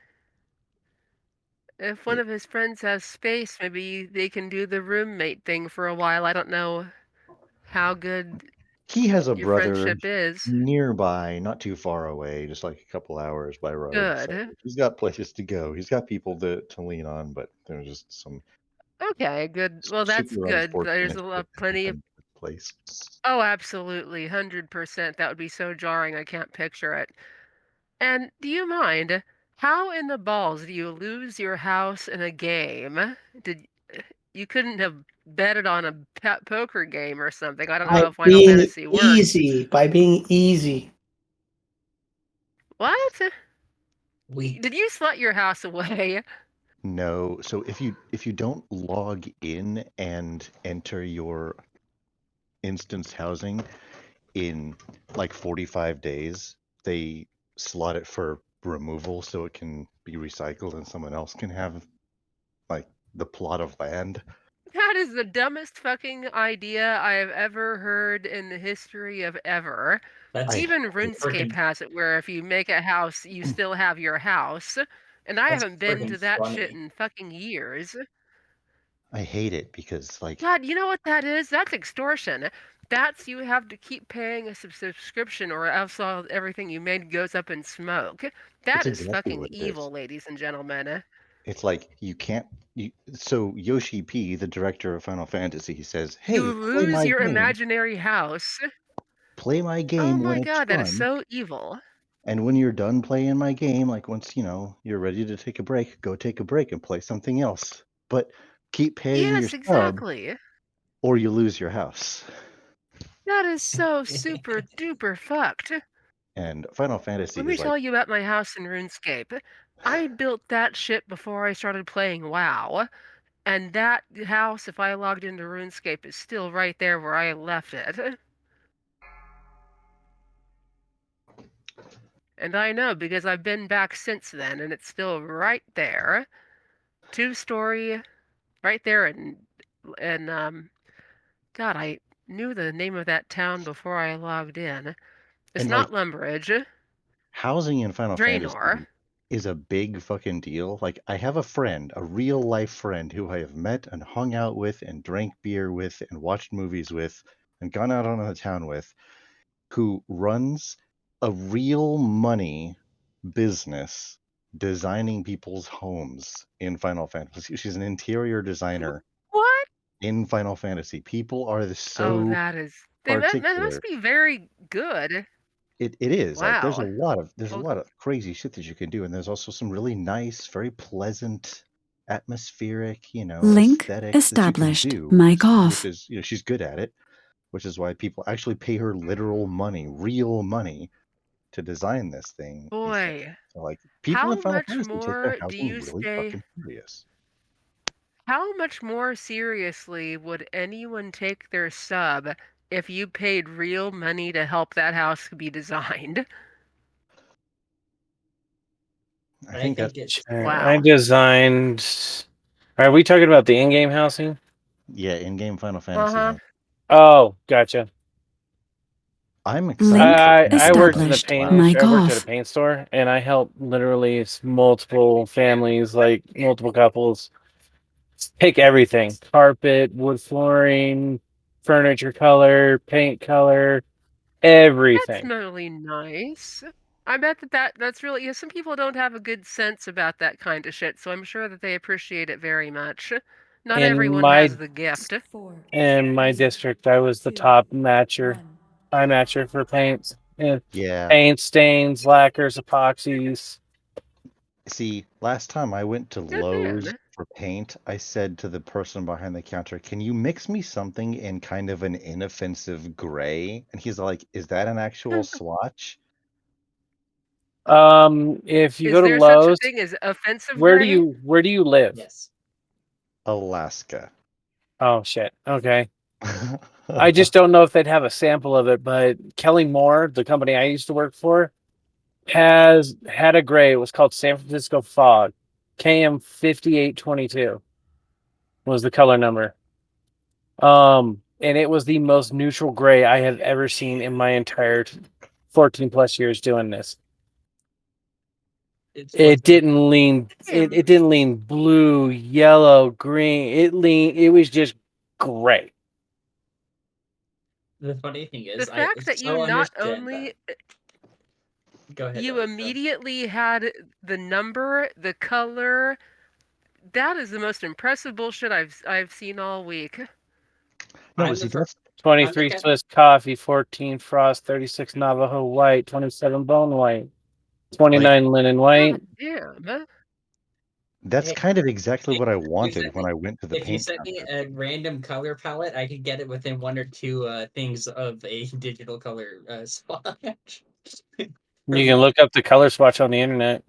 if one of his friends has space, maybe they can do the roommate thing for a while. I don't know how good He has a your brother friendship is. nearby, not too far away, just like a couple hours by road. So Good. he's got places to go. He's got people to lean on, but there's just some Okay, good. Well, that's super good. There's unfortunate shit that plenty of. happened in this place. Oh, absolutely, 100%. That would be so jarring. I can't picture it. And do you mind, how in the balls do you lose your house in a game? You couldn't have betted on a poker game or something? I don't know By how Final being Fantasy works. easy. By being easy. What? We Did you slut your house away? No. So if you don't log in and enter your instance housing in like 45 days, they slot it for removal so it can be recycled and someone else can have like the plot of land. That is the dumbest fucking idea I have ever heard in the history of ever. That's Even freaking- RuneScape has it where if you make a house, you still have your house. And I That's haven't been freaking to that shit funny. in fucking years. I hate it because like God, you know what that is? That's extortion. That's you have to keep paying a subscription or else everything you made goes up in smoke. That it's is exactly fucking what it evil, is. ladies and gentlemen. It's like you can't. So Yoshi P, the director of Final Fantasy, he says, You "Hey, lose your imaginary house. play my Oh game when my it's god, that is fun, so evil. and when you're done playing my game, like once you're ready to take a break, go take a break and play something else. But keep paying your Yes, sub, exactly. or you lose your house." That is so super duper fucked. And Final Fantasy Let me is like, tell you about my house in RuneScape. I built that shit before I started playing WoW, and that house, if I logged into RuneScape, is still right there where I left it. And I know because I've been back since then, and it's still right there. 2-story, right there, and God, I knew the name of that town before I logged in. It's and like not Lumbridge. housing in Final Fantasy Draenor. is a big fucking deal. Like I have a friend, a real life friend who I have met and hung out with and drank beer with and watched movies with and gone out on the town with, who runs a real money business designing people's homes in Final Fantasy. She's an interior designer What? in Final Fantasy. People are Oh, so that is. That particular. must be very good. It is like there's a Wow. lot of Well, crazy shit that you can do, and there's also some really nice, very pleasant, atmospheric, Link aesthetics that you can established. do. Mic Which off. is, she's good at it, which is why people actually pay her literal money, real money, to design this thing. boy, So like people in how Final much Fantasy take their more do housing you really stay? fucking serious. How much more seriously would anyone take their sub if you paid real money to help that house be designed? I think that's it's Wow. I designed. Are we talking about the in-game housing? yeah, in-game Final Fantasy. Uh-huh. Oh, gotcha. I'm excited. I worked in the established. paint. Mic I worked at a off. paint store, and I helped literally multiple families, like multiple couples, pick everything: carpet, wood flooring, furniture color, paint color, That's everything. really nice. I bet that's really, yeah, some people don't have a good sense about that kind of shit, so I'm sure that they appreciate it very much. Not In everyone my has the gift. in my district, I was the top matcher. Eye matcher for paints. Yeah. Paint, stains, lacquers, epoxies. See, last time I went to Good Lowe's man. for paint, I said to the person behind the counter, "Can you mix me something in kind of an inoffensive gray?" And he's like, "Is that an actual swatch?" If you Is go to there such a Lowe's, thing as offensive where do gray? you live? Yes. Alaska. Oh shit. Okay. I just don't know if they'd have a sample of it, but Kelly Moore, the company I used to work for, has had a gray. It was called San Francisco Fog. KM 5822 was the color number. And it was the most neutral gray I have ever seen in my entire 14 plus years doing this. It didn't lean it didn't lean blue, yellow, green. It was just gray. The funny thing The is, I fact that you so not understand only that. Go ahead. you Elisa. immediately had the number, the color, that is the most impressive bullshit I've seen all week. No, I'm but see, the that's 23 Swiss coffee, 14 frost, 36 Navajo white, 27 bone white, 29 linen white. Damn. that's Hey, kind of exactly what I you wanted sent when me I went to the if you paint sent me counter. a random color palette, I could get it within one or two things of a digital color swatch. You can look up the color swatch on the internet.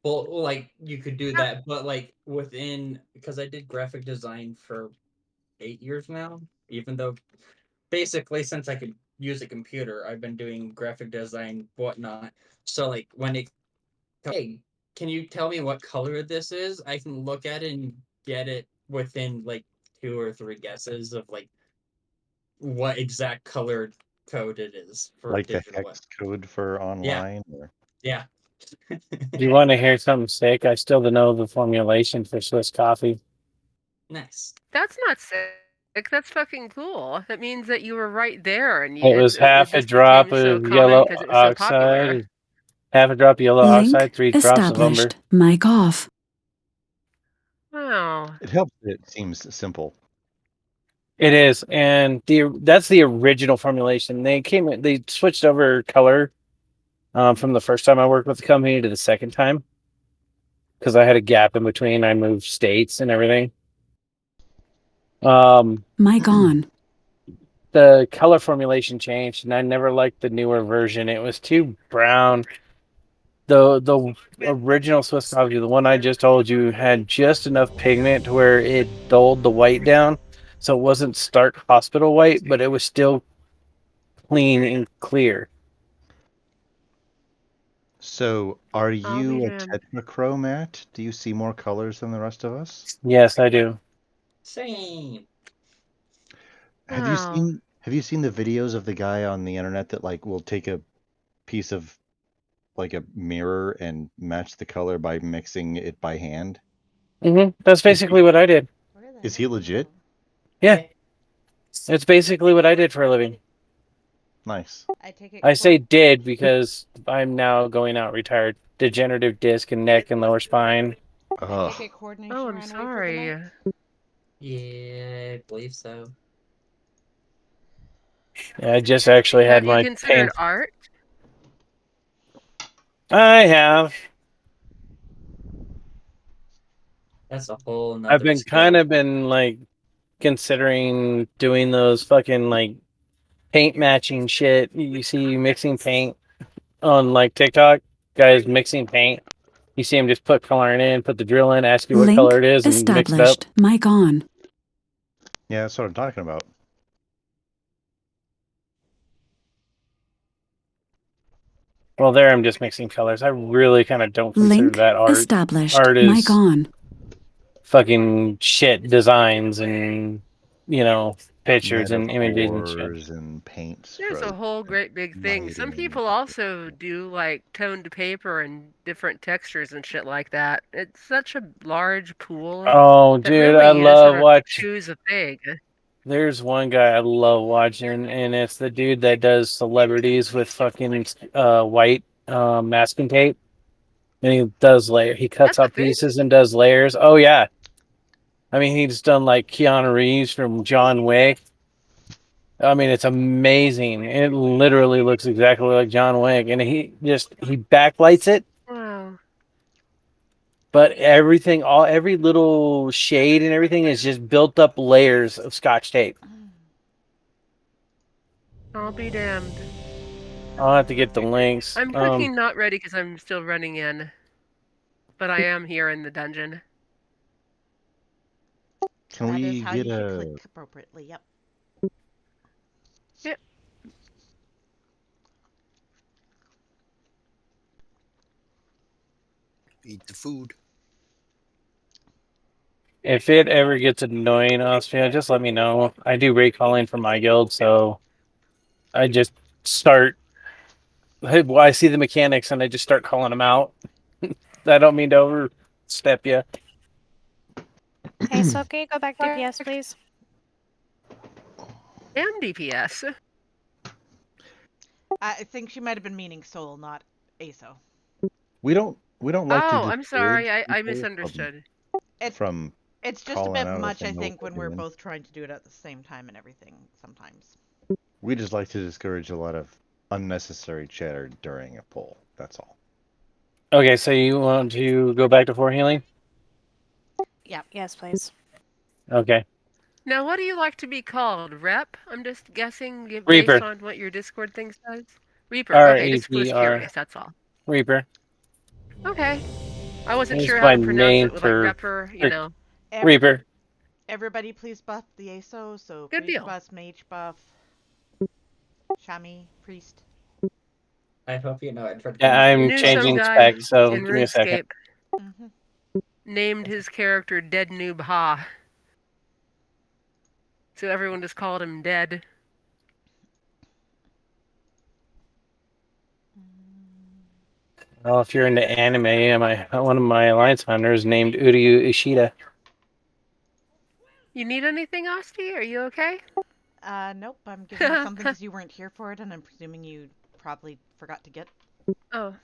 Well, like you could do that, but like because I did graphic design for 8 years now, even though basically since I could use a computer, I've been doing graphic design whatnot. So like when it, hey, can you tell me what color this is? I can look at it and get it within like 2 or 3 guesses of like what exact color code it is for Like the digital. hex code for online? Or... Yeah. Do you want to hear something sick? I still don't know the formulation for Swiss coffee. Nice. That's not sick. That's fucking cool. That means that you were right there, and It was half a just drop became so of common yellow because it was so popular. oxide, half a drop of yellow Link oxide, 3 drops of umber. established. Mic off. Wow. It helps that it seems simple. It is, and that's the original formulation. They switched over color from the first time I worked with the company to the second time because I had a gap in between. I moved states and everything. Mic on. The color formulation changed, and I never liked the newer version. It was too brown. The original Swiss coffee, the one I just told you, had just enough pigment to where it dulled the white down, so it wasn't stark hospital white, but it was still clean and clear. So, are you a damned. tetrachromat? Do you see more colors than the rest of us? Yes, I do. Same. Have you seen the videos of the guy on the internet that like will take a piece of like a mirror and match the color by mixing it by hand? That's basically what I did. Is he legit? Yeah. It's basically what I did for a living. Nice. I say did because I'm now going out retired. Degenerative disc and neck and lower spine. Ugh. Oh, I'm sorry. Yeah, I believe so. Yeah, I just actually had Have you my considered pain. art? I have. That's a whole nother I've been skill. kind of been like considering doing those fucking like paint matching shit. You see mixing paint on like TikTok, guys mixing paint. You see them just put coloring in, put the drill in, ask you what Link color it is, and mix it up. established. Mic on. Yeah, that's what I'm talking about. Well, there I'm just mixing colors. I really kind of don't consider Link that art. established. Art is Mic on. fucking shit designs and pictures and images and shit. Metaphors and paint There's a strokes. whole great big thing. Some lighting. people also do like toned paper and different textures and shit like that. It's such a large pool. Oh, that dude, really I you love sort of watching. choose a thing. There's one guy I love watching, and it's the dude that does celebrities with fucking white masking tape. And he does he cuts out pieces and does layers. Oh yeah. I mean, he's done like Keanu Reeves from John Wick. I mean, it's amazing. It literally looks exactly like John Wick, and he backlights it. Wow. But every little shade and everything is just built up layers of Scotch tape. I'll be damned. I'll have to get the links. I'm cooking not ready because I'm still running in. But I am here in the dungeon. Can That we is how get you a click appropriately. Yep. Yep. Eat the food. If it ever gets annoying, Austria, just let me know. I do raid calling for my guild, so I just start. I see the mechanics and I just start calling them out. I don't mean to overstep you. Hey, so can you go back to DPS, please? And DPS. I think she might have been meaning Soul, not ASO. We don't like to Oh, I'm sorry. discourage I people misunderstood. from It's just a calling bit out if much, they I know think, what when we're we're doing. both trying to do it at the same time and everything sometimes. We just like to discourage a lot of unnecessary chatter during a poll. That's all. Okay, so you want to go back to 4 healing? Yep. Yes, please. Okay. Now, what do you like to be called? Rep? I'm just guessing based Reaper. on what your Discord thing says. Reaper. Okay, just was R-E-P-R. curious. That's all. Reaper. Okay. I wasn't It's sure how my to pronounce name it with like for Repper, you know. Reaper. Everybody please buff the ASO, so Good priest deal. buff, mage buff, Shami, priest. I hope you know it. Yeah, I'm Knew some changing guy specs, so in give me a second. RuneScape named his character Dead Noob Ha. So everyone just called him Dead. Well, if you're into anime, one of my alliance hunters named Uryu Ishida. You need anything, Asti? Are you okay? Nope, I'm giving you something because you weren't here for it, and I'm presuming you probably forgot to get. Oh.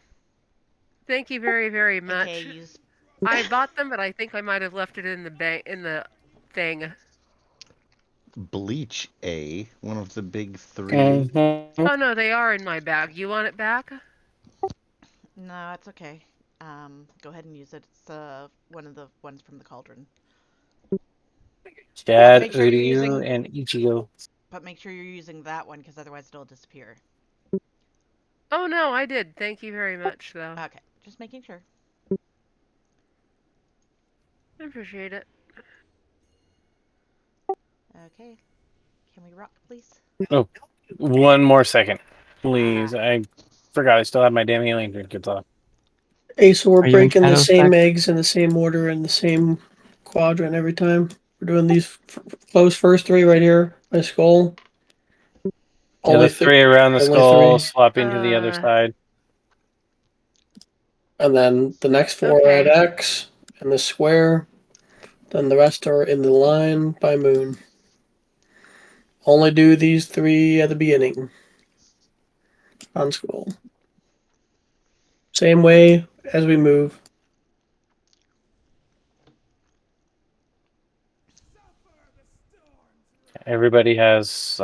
Thank you very, very much. AKA use. I bought them, but I think I might have left it in the thing. Bleach A, one of the big 3. Mm-hmm. Oh no, they are in my bag. You want it back? No, it's okay. Go ahead and use it. It's one of the ones from the cauldron. Chad, Make sure you're using- Uryu, and Ichigo. But make sure you're using that one, because otherwise it'll disappear. Oh no, I did. Thank you very much, though. Okay, just making sure. I appreciate it. Okay, can we rock, please? Oh, one more second, please. I forgot I still have my damn healing trinkets off. Hey, so we're Are you in breaking the Shadow same Spec? eggs in the same order in the same quadrant every time. We're doing these close first 3 right here. My skull. The other 3 around the only skull, 3. swapping to the other side. And then the next 4 are at X and the square. Then the rest are in the line by moon. Only do these 3 at the beginning. On skull. Same way as we move. Everybody has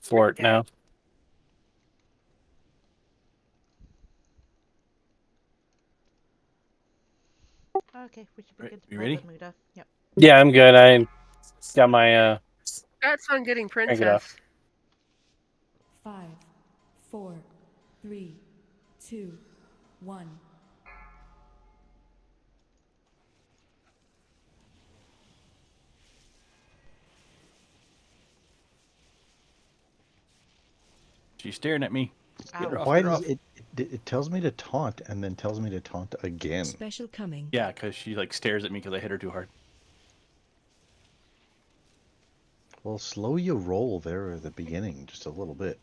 fort now. Okay, we should be good to you pull ready? the Muda. Yep. Yeah, I'm good. I got my Congrats on getting drink it Princess. off. 5, 4, 3, 2, 1. She's staring at me. Get her off, Why get her does off. it tells me to taunt and then tells me to taunt again? Special coming. Yeah, because she like stares at me because I hit her too hard. Well, slow your roll there at the beginning just a little bit.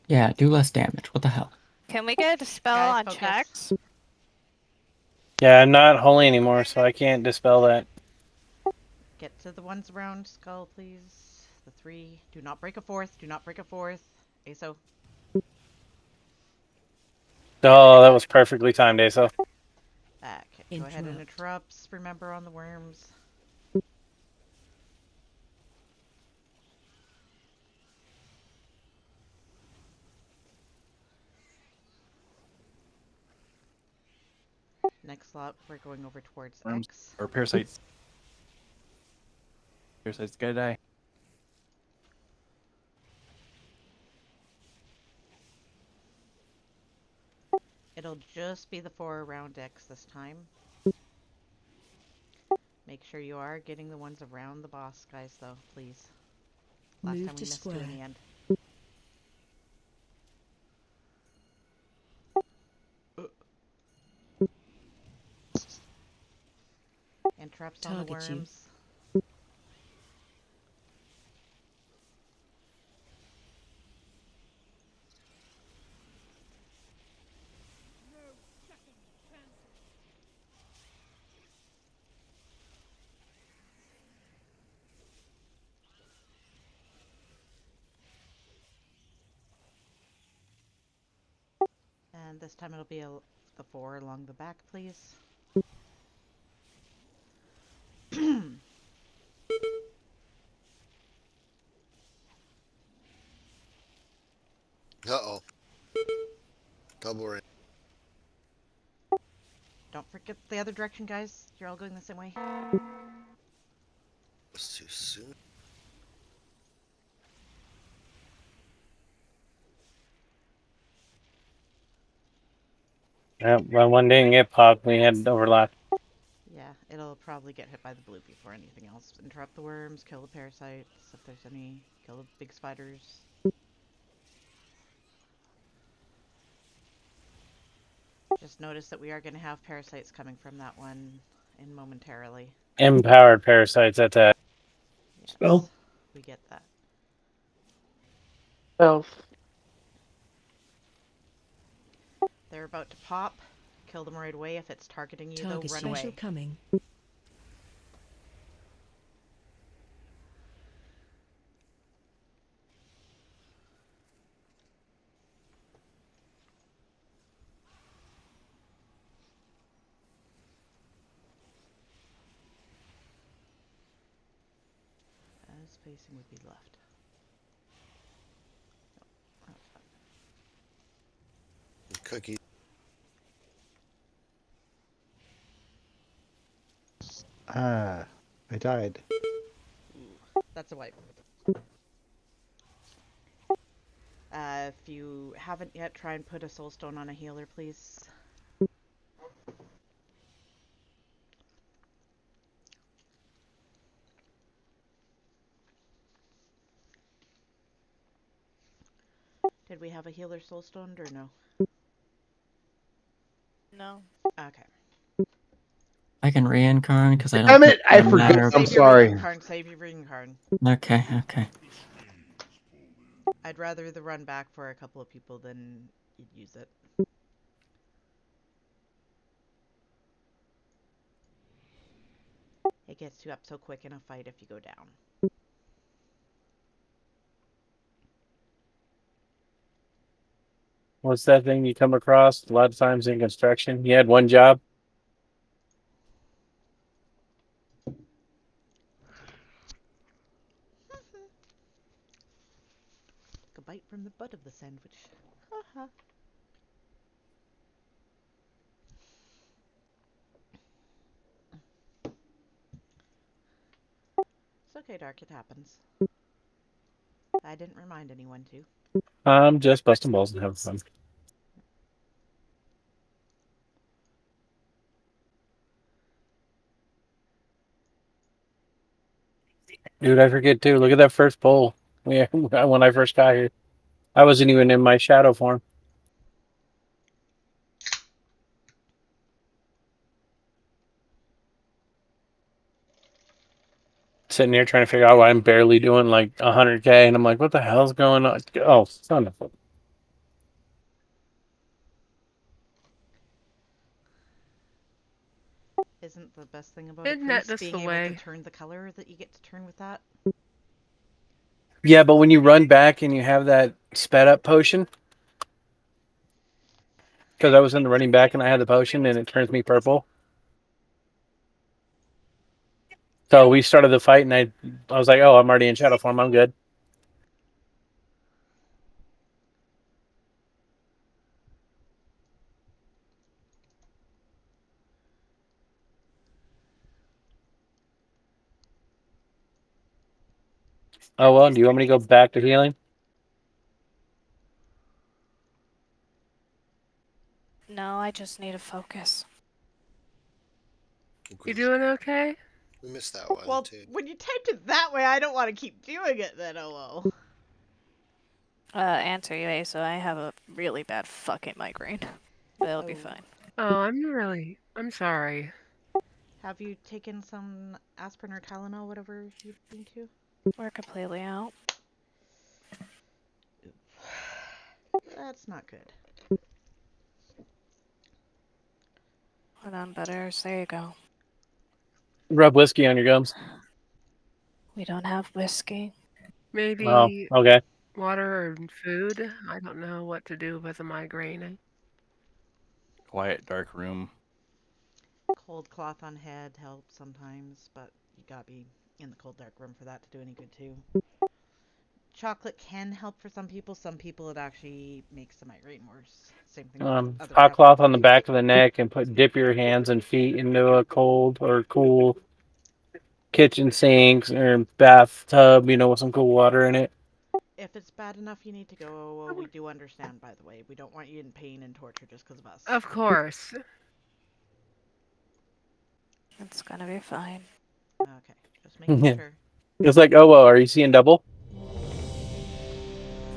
Yeah, do less damage. What the hell? Can we get a dispel Guys, on focus. checks? Yeah, I'm not holy anymore, so I can't dispel that. Get to the ones around skull, please. The 3. Do not break a 4th. Do not break a 4th. ASO. Oh, that was perfectly timed, Aso. Okay, go ahead and interrupts. Remember on the worms. Next slot, we're going over towards Worms X. or parasites. Parasites gotta die. It'll just be the 4 around X this time. Make sure you are getting the ones around the boss, guys, though, please. Last Move time we to missed 2 in square. the end. And traps on the Target you. worms. And this time it'll be the 4 along the back, please. Uh-oh. Double ring. Don't forget the other direction, guys. You're all going the same way. Was too soon. Well, one didn't get popped. We had overlap. Yeah, it'll probably get hit by the blue before anything else. Interrupt the worms, kill the parasites, if there's any, kill the big spiders. Just notice that we are going to have parasites coming from that one in momentarily. Empowered parasites at that. Yes, Spell. we get that. Spells. They're about to pop. Kill them right away. If it's targeting you, Target though, run special away. coming. Spacing would be left. Oh, that's fine. Cookie. Ah, I died. That's a wipe. If you haven't yet, try and put a soul stone on a healer, please. Did we have a healer soul stoned or no? No. Okay. I can reincarn because I don't. Damn it! I no forgot. matter- I'm Save your sorry. reincarn, save your reincarn. Okay, okay. I'd rather the run back for a couple of people than you'd use it. It gets you up so quick in a fight if you go down. What's that thing you come across a lot of times in construction? You had one job. A bite from the butt of the sandwich. Haha. It's okay, Dark, it happens. I didn't remind anyone to. I'm just busting balls and having fun. Dude, I forget too. Look at that first poll. Yeah, when I first got here, I wasn't even in my shadow form. Sitting here trying to figure out why I'm barely doing like 100K, and I'm like, what the hell's going on? Oh, son of a... Isn't the best thing about a Isn't that priest just being the able way? to turn the color that you get to turn with that? Yeah, but when you run back and you have that sped up potion, because I was in the running back and I had the potion and it turns me purple. So we started the fight and I was like, oh, I'm already in shadow form. I'm good. Oh, well, do you want me to go back to healing? No, I just need to focus. You doing okay? We missed that one Well, too. when you typed it that way, I don't want to keep doing it then, oh. Answer you, so I have a really bad fucking migraine. But it'll be fine. Oh, I'm sorry. Have you taken some aspirin or Tylenol, whatever you've been to? We're completely out. That's not good. Hold on, butters. There you go. Rub whiskey on your gums. We don't have whiskey. Maybe Oh, okay. water and food. I don't know what to do with a migraine. Quiet, dark room. Cold cloth on head helps sometimes, but you gotta be in the cold, dark room for that to do any good too. Chocolate can help for some people. Some people it actually makes the migraine worse. Same thing with other Hot chocolate cloth on the things. back of the neck and dip your hands and feet into a cold or cool kitchen sink or bathtub, with some cool water in it. If it's bad enough you need to go, well, we do understand, by the way. We don't want you in pain and torture just because of us. Of course. It's gonna be fine. Okay, just making sure. It's like, oh, well, are you seeing double?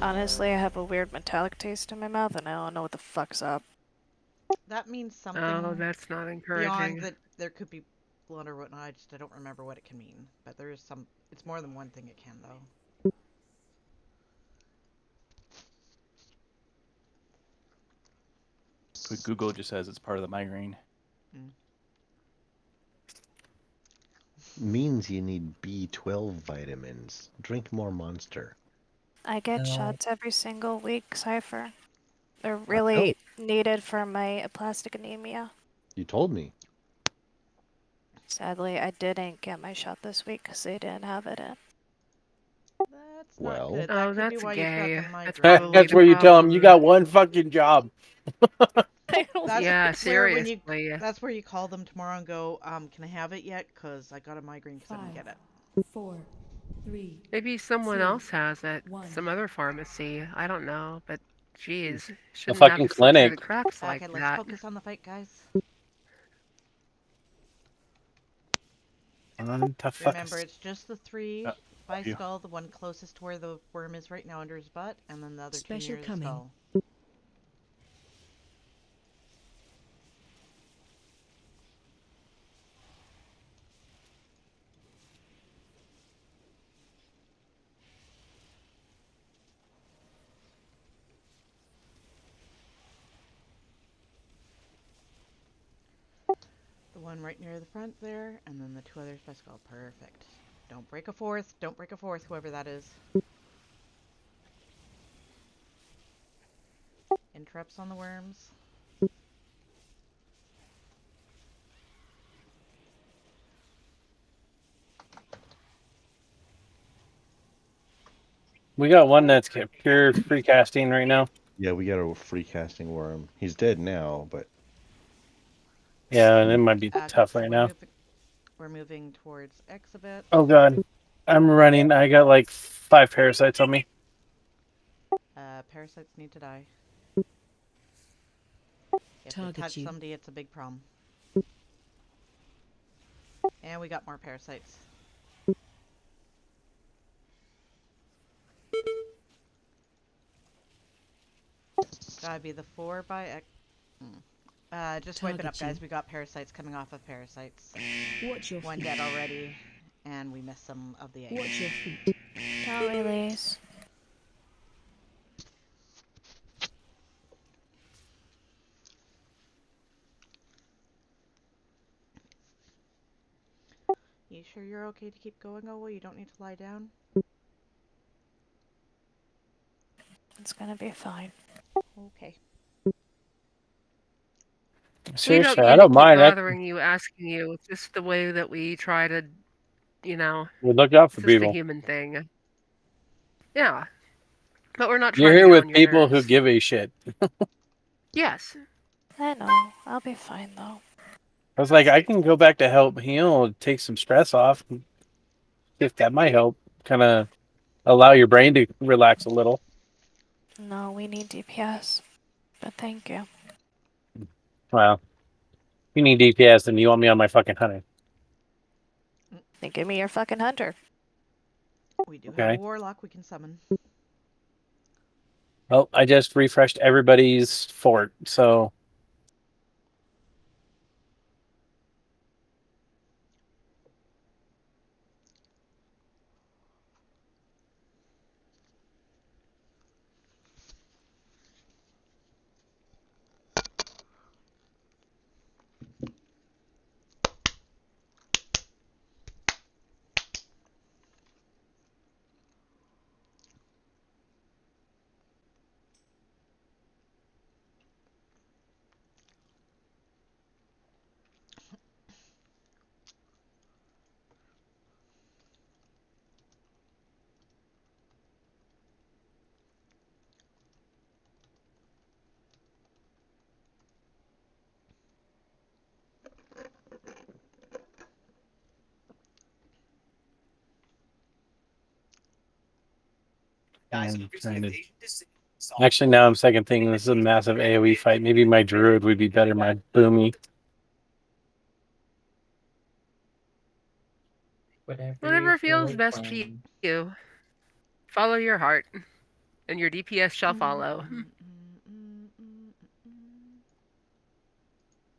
Honestly, I have a weird metallic taste in my mouth, and I don't know what the fuck's up. That means something Oh, that's not beyond encouraging. that there could be blood or whatnot. I don't remember what it can mean. But there is some, it's more than one thing it can, though. Quick Google just says it's part of the migraine. Means you need B12 vitamins. Drink more Monster. I get No. shots every single week, Cypher. They're really needed for my aplastic anemia. You told me. Sadly, I didn't get my shot this week because they didn't have it in. That's Well. not good. Oh, That could be that's why gay. you've got the That's migraine. probably That's the where you tell them you got problem. one fucking job. That's Yeah, where when you seriously. that's where you call them tomorrow and go, can I have it yet? Cause I got a migraine because I didn't get it. 4, 3. Maybe someone 2, else has it. 1. Some other pharmacy. I don't know, but geez, The shouldn't have fucking to slip through clinic. the cracks like Okay, let's that. focus on the fight, guys. Remember, it's just the 3 by you. skull, the one closest to where the worm is right now under his butt, and then the other 2 Special near the coming. skull. The one right near the front there, and then the 2 others by skull. Perfect. Don't break a fourth. Don't break a fourth, whoever that is. Interrupts on the worms. We got one that's pure free casting right now. Yeah, we got a free casting worm. He's dead now, but Yeah, and it might be Okay, tough so right now. we're moving towards X a bit. Oh god, I'm running. I got like 5 parasites on me. Parasites need to die. If Target they touch you. somebody, it's a big problem. And we got more parasites. Gotta be the 4 by X. Just wipe it up, Target you. guys. We got parasites coming off of parasites. Watch your One feet. dead already, and we missed some of the eggs. Watch your feet. Don't release. You sure you're okay to keep going, Owo? You don't need to lie down? It's gonna be fine. Okay. Seriously, We I don't don't mean to keep mind. bothering you, asking you. It's just the way that we try to, We look out for it's just a people. human thing. Yeah. But we're not You're trying to here get with on your people who nerves. give a shit. Yes. I know. I'll be fine though. I was like, I can go back to help heal, take some stress off. If that might help, kind of allow your brain to relax a little. No, we need DPS. But thank you. Well, you need DPS, then you want me on my fucking hunter. Then give me your fucking hunter. We do have Okay. a warlock we can summon. Well, I just refreshed everybody's fort, so Actually, now I'm second thinking this is a massive AoE fight. Maybe my druid would be better. My boomy. Whatever feels best to you. Follow your heart, and your DPS shall follow.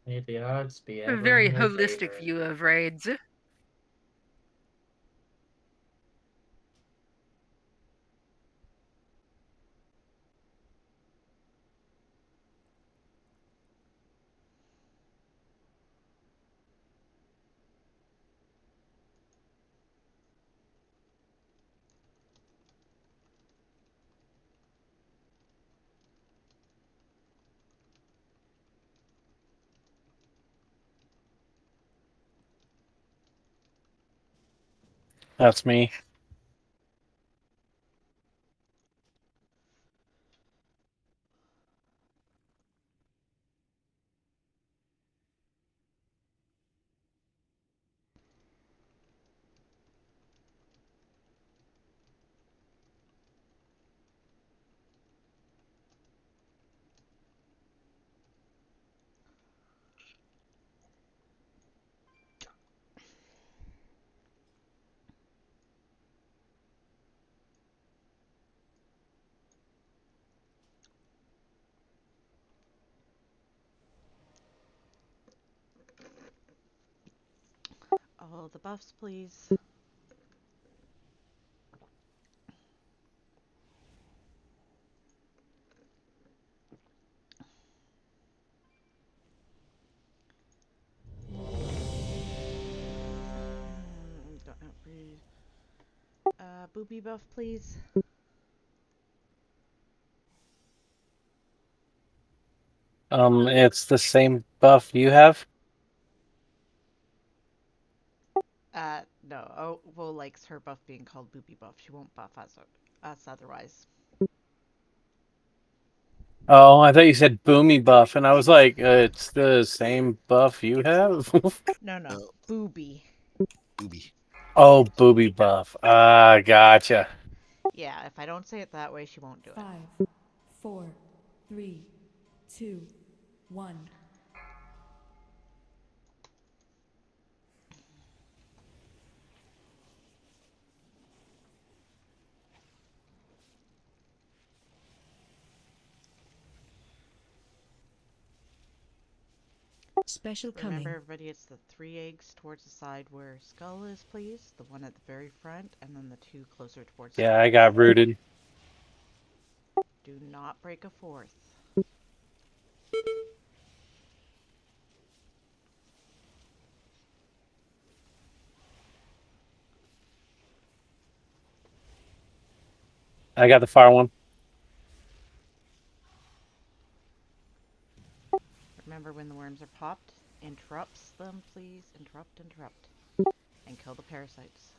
May the odds be A ever very in your holistic favor. view of raids. That's me. All the buffs, please. Don't have breed. Booby buff, please. It's the same buff you have. No. Oh, Wo likes her buff being called booby buff. She won't buff us otherwise. Oh, I thought you said boomy buff, and I was like, it's the same buff you have. No. Booby. Booby. Oh, booby buff. Ah, gotcha. Yeah, if I don't say it that way, she won't do it. 5, 4, 3, 2, 1. Special coming. Remember, everybody, it's the 3 eggs towards the side where Skull is, please. The one at the very front, and then the 2 closer towards Yeah, I got rooted. Do not break a 4th. I got the far one. Remember, when the worms are popped, interrupts them, please. Interrupt. And kill the parasites.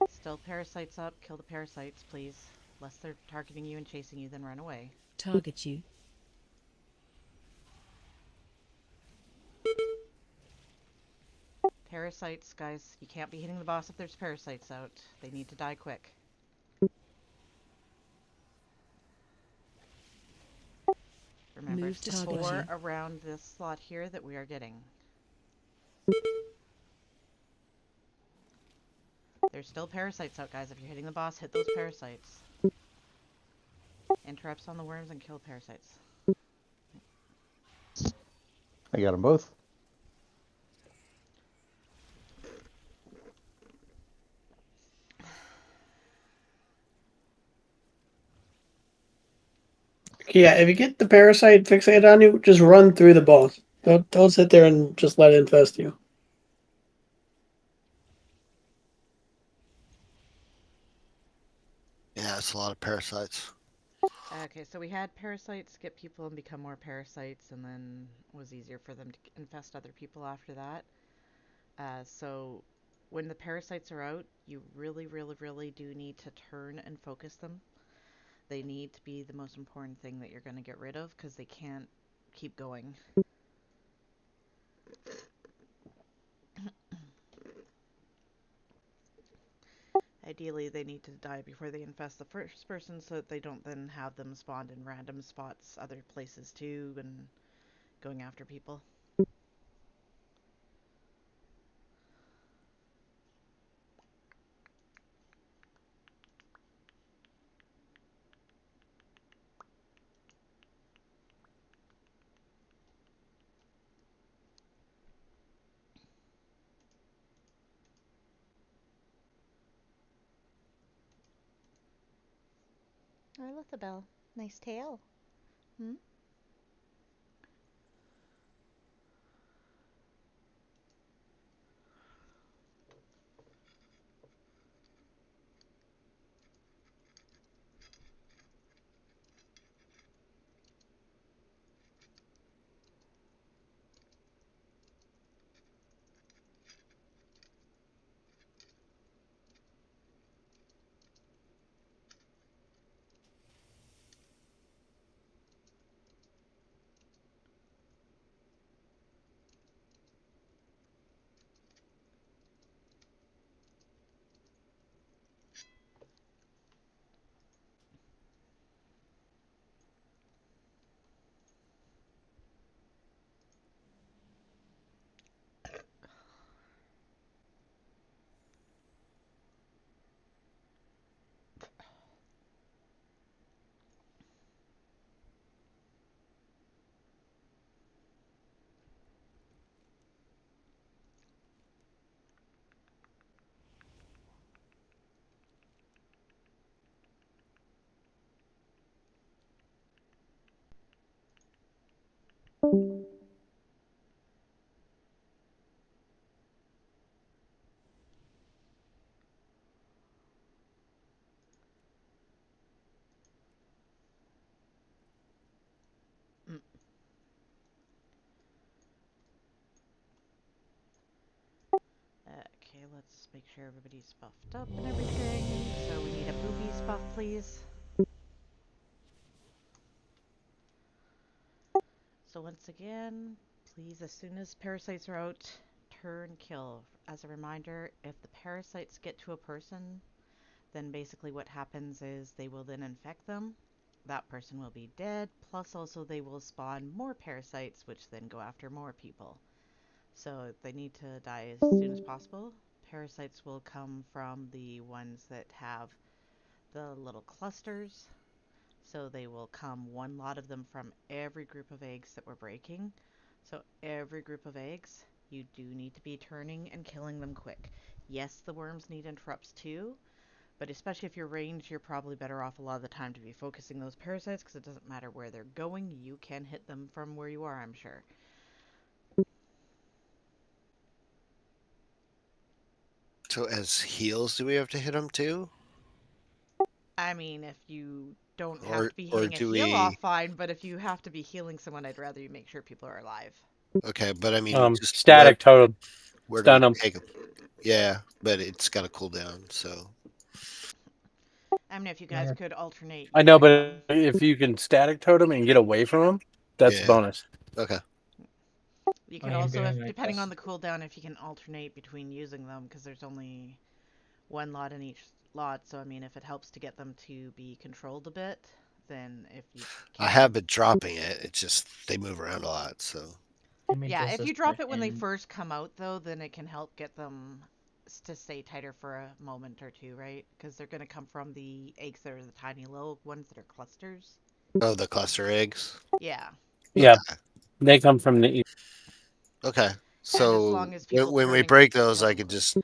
Still parasites up. Kill the parasites, please. Unless they're targeting you and chasing you, then run away. Target you. Parasites, guys. You can't be hitting the boss if there's parasites out. They need to die quick. Remember, Move it's the target 4 you. around this slot here that we are getting. There's still parasites out, guys. If you're hitting the boss, hit those parasites. Interrupts on the worms and kill parasites. I got them both. Yeah, if you get the parasite fixated on you, just run through the boss. Don't sit there and just let it infest you. Yeah, it's a lot of parasites. Okay, so we had parasites get people and become more parasites, and then it was easier for them to infest other people after that. So when the parasites are out, you really do need to turn and focus them. They need to be the most important thing that you're going to get rid of because they can't keep going. Ideally, they need to die before they infest the first person so that they don't then have them spawned in random spots, other places too, and going after people. Oh, Elizabeth, nice tail. Hmm? Mm. Okay, let's make sure everybody's buffed up and everything. So we need a boobies buff, please. So once again, please, as soon as parasites are out, turn kill. As a reminder, if the parasites get to a person, then basically what happens is they will then infect them. That person will be dead, plus also they will spawn more parasites, which then go after more people. So they need to die as soon as possible. Parasites will come from the ones that have the little clusters. So they will come one lot of them from every group of eggs that we're breaking. So every group of eggs, you do need to be turning and killing them quick. Yes, the worms need interrupts too, but especially if you're ranged, you're probably better off a lot of the time to be focusing those parasites because it doesn't matter where they're going, you can hit them from where you are, I'm sure. So as heals, do we have to hit them too? I mean, if you don't have to be Or hitting a do heal off, we? fine, but if you have to be healing someone, I'd rather you make sure people are alive. Okay, but I mean, just Static totem. where do we Stun 'em. take them? Yeah, but it's got a cooldown, so. I mean, if you guys could alternate I know, using but them. if you can static totem and get away from them, that's Yeah. bonus. Okay. You I can am also, doing if my depending on best. the cooldown, if you can alternate between using them, because there's only one lot in each lot. So I mean, if it helps to get them to be controlled a bit, then if you I can. have been dropping it. It's just they move around a lot, so. Give me Yeah, just if a you drop it when they second. first come out, though, then it can help get them to stay tighter for a moment or two, right? Because they're going to come from the eggs that are the tiny little ones that are clusters. Oh, the cluster eggs. Yeah. Yeah, they come from the. Okay. And So as long as people when we turning break make it those, I kill. could just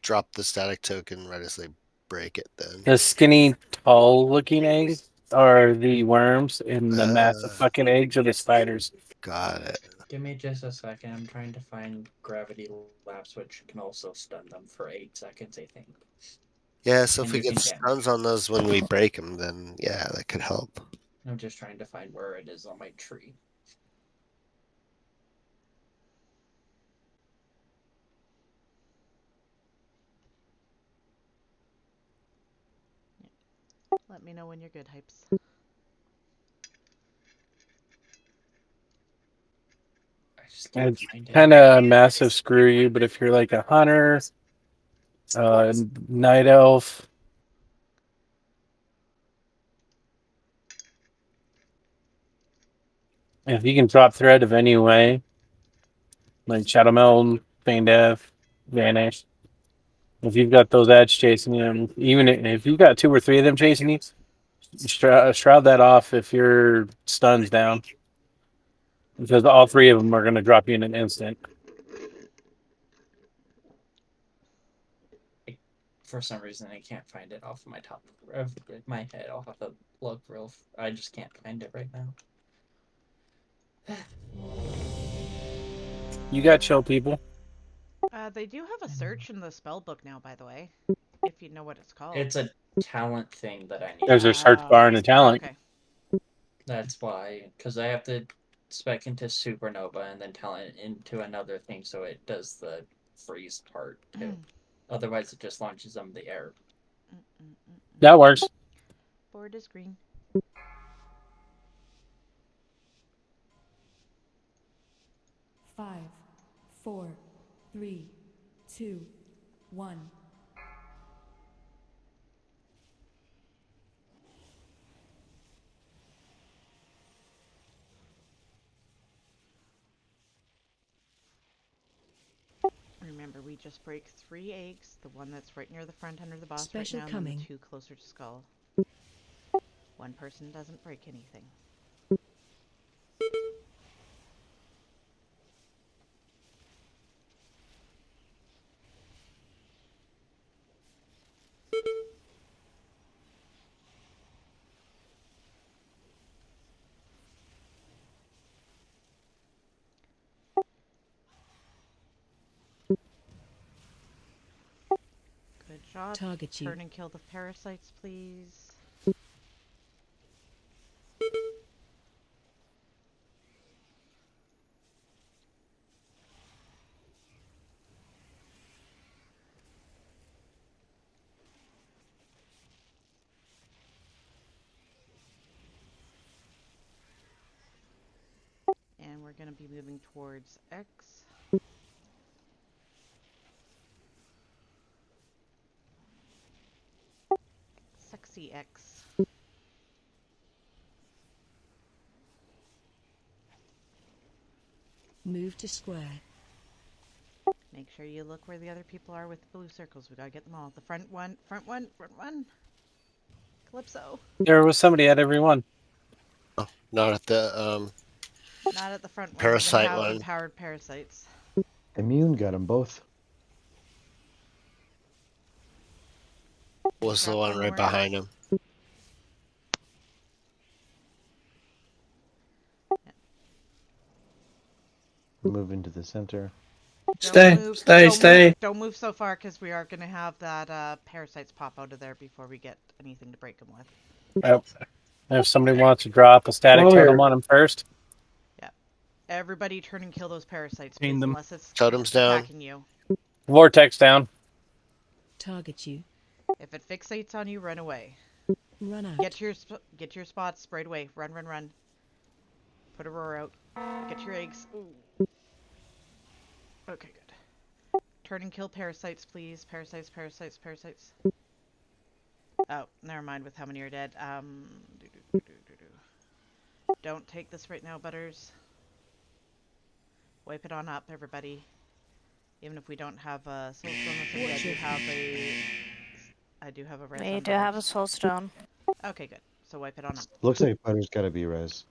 drop the static token right as they break it. Then. The skinny, tall-looking eggs are the worms, and the massive fucking eggs are the spiders. Got it. Give me just a second. I'm trying to find gravity lapse, which can also stun them for 8 seconds, I think. Yeah, so if And we you get can damage. stuns on those when we break them, then yeah, that could help. I'm just trying to find where it is on my tree. Let me know when you're good, Hypes. It's kind of massive screw you, but if you're like a hunter, night elf, if you can drop thread of any way, like Shadow Meld, Feign Death, Vanish, if you've got those ads chasing you, even if you've got 2 or 3 of them chasing you, shroud that off if your stun's down. Because all 3 of them are going to drop you in an instant. For some reason, I can't find it off my top of my head. I'll have to look real. I just can't find it right now. You got chill people. They do have a search in the spell book now, by the way, if you know what it's called. It's a talent thing that I need. There's a search bar and a talent. Okay. That's why, because I have to spec into Supernova and then talent into another thing, so it does the freeze part too. Otherwise, it just launches them in the air. That works. Board is green. 5, 4, 3, 2, 1. Remember, we just break 3 eggs. The one that's right near the front under the boss Special right now, coming. and the 2 closer to Skull. One person doesn't break anything. Good job. Target you. Turn and kill the parasites, please. And we're going to be moving towards X. Sexy X. Move to square. Make sure you look where the other people are with the blue circles. We gotta get them all. The front one, front one, front one. Calypso. There was somebody at every one. Oh, not at the Not at the front one. Parasite We're gonna have one. empowered parasites. Immune got them both. Was the Grab one one right more. behind him. Move into the center. Don't move so far, because we are going to have that parasites pop out of there before we get anything to break them with. Yep. If somebody wants to drop a static totem on them first. Yep. Everybody turn and kill those parasites, Chain please, them. unless it's Totems down. attacking you. Vortex down. Target you. If it fixates on you, run away. Run out. Get to your spots, sprayed away. Run, run, run. Put Aurora out. Get your eggs. Ooh. Okay, good. Turn and kill parasites, please. Parasites, parasites, parasites. Oh, never mind with how many are dead. Don't take this right now, Butters. Wipe it on up, everybody. Even if we don't have a soul stone with me, I do have a res We on do have a Butters. soul stone. Okay, good. So wipe it on up. Looks like Butter's got to be res.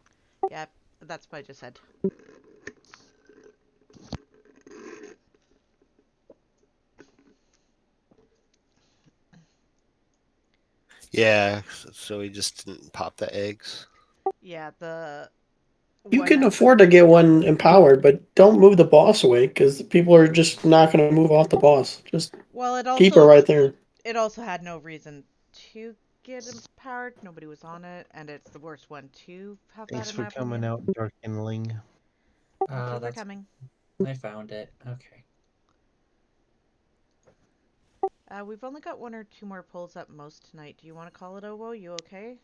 Yep, that's what I just said. Yeah, so we just didn't pop the eggs. Yeah, the You can afford to get one empowered, but don't move the boss away because people are just not going to move off the boss. Just well, it also keep it right there. It also had no reason to get empowered. Nobody was on it, and it's the worst one to have Thanks that in for my coming opinion. out, Darkenling. Thank you for That's coming. I found it. Okay. We've only got 1 or 2 more pulls at most tonight. Do you want to call it Owo? You okay?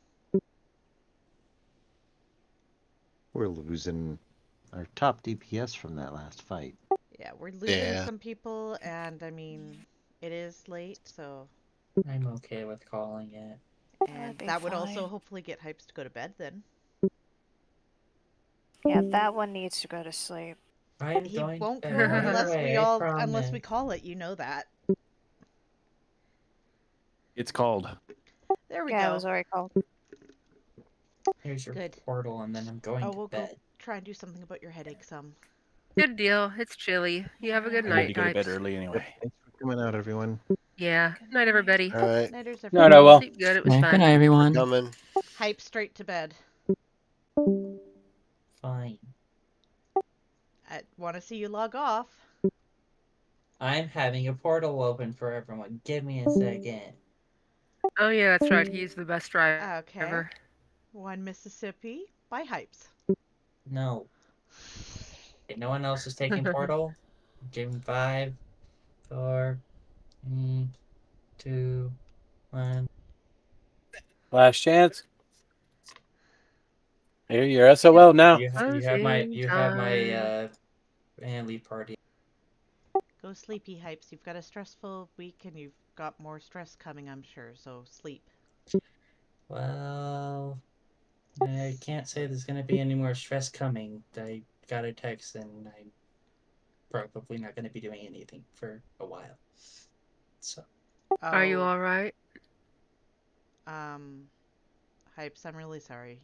We're losing our top DPS from that last fight. Yeah, we're losing Yeah. some people, and I mean, it is late, so. I'm okay with calling it. And be that would also fine. hopefully get Hypes to go to bed then. Yeah, that one needs to go to sleep. I'm He going won't to go bed right unless away, we I all promise. unless we call it. You know that. It's called. There we Yeah, it go. was already called. Here's your Good. portal, and then I'm going Oh, to we'll bed. go try and do something about your headache some. Good deal. It's chilly. You have a good I need to night, go to bed Hypes. early anyway. Thanks for coming out, everyone. Yeah. Night, everybody. All right. Nighters, No, no, well. Sleep good. It was Good fun. night, everyone. Coming. Hype straight to bed. Fine. I want to see you log off. I'm having a portal open for everyone. Give me a second. Oh yeah, that's right. He's the best driver. Okay. 1 Mississippi by Hypes. No. Okay, no one else is taking portal? Give me 5, 4, 3, 2, 1. Last chance. Here, you're SOL now. You have my and lead party. Go sleepy, Hypes. You've got a stressful week and you've got more stress coming, I'm sure. So sleep. Well, I can't say there's gonna be any more stress coming. I got a text and I'm probably not gonna be doing anything for a while. So. Are you all right? Hypes, I'm really sorry.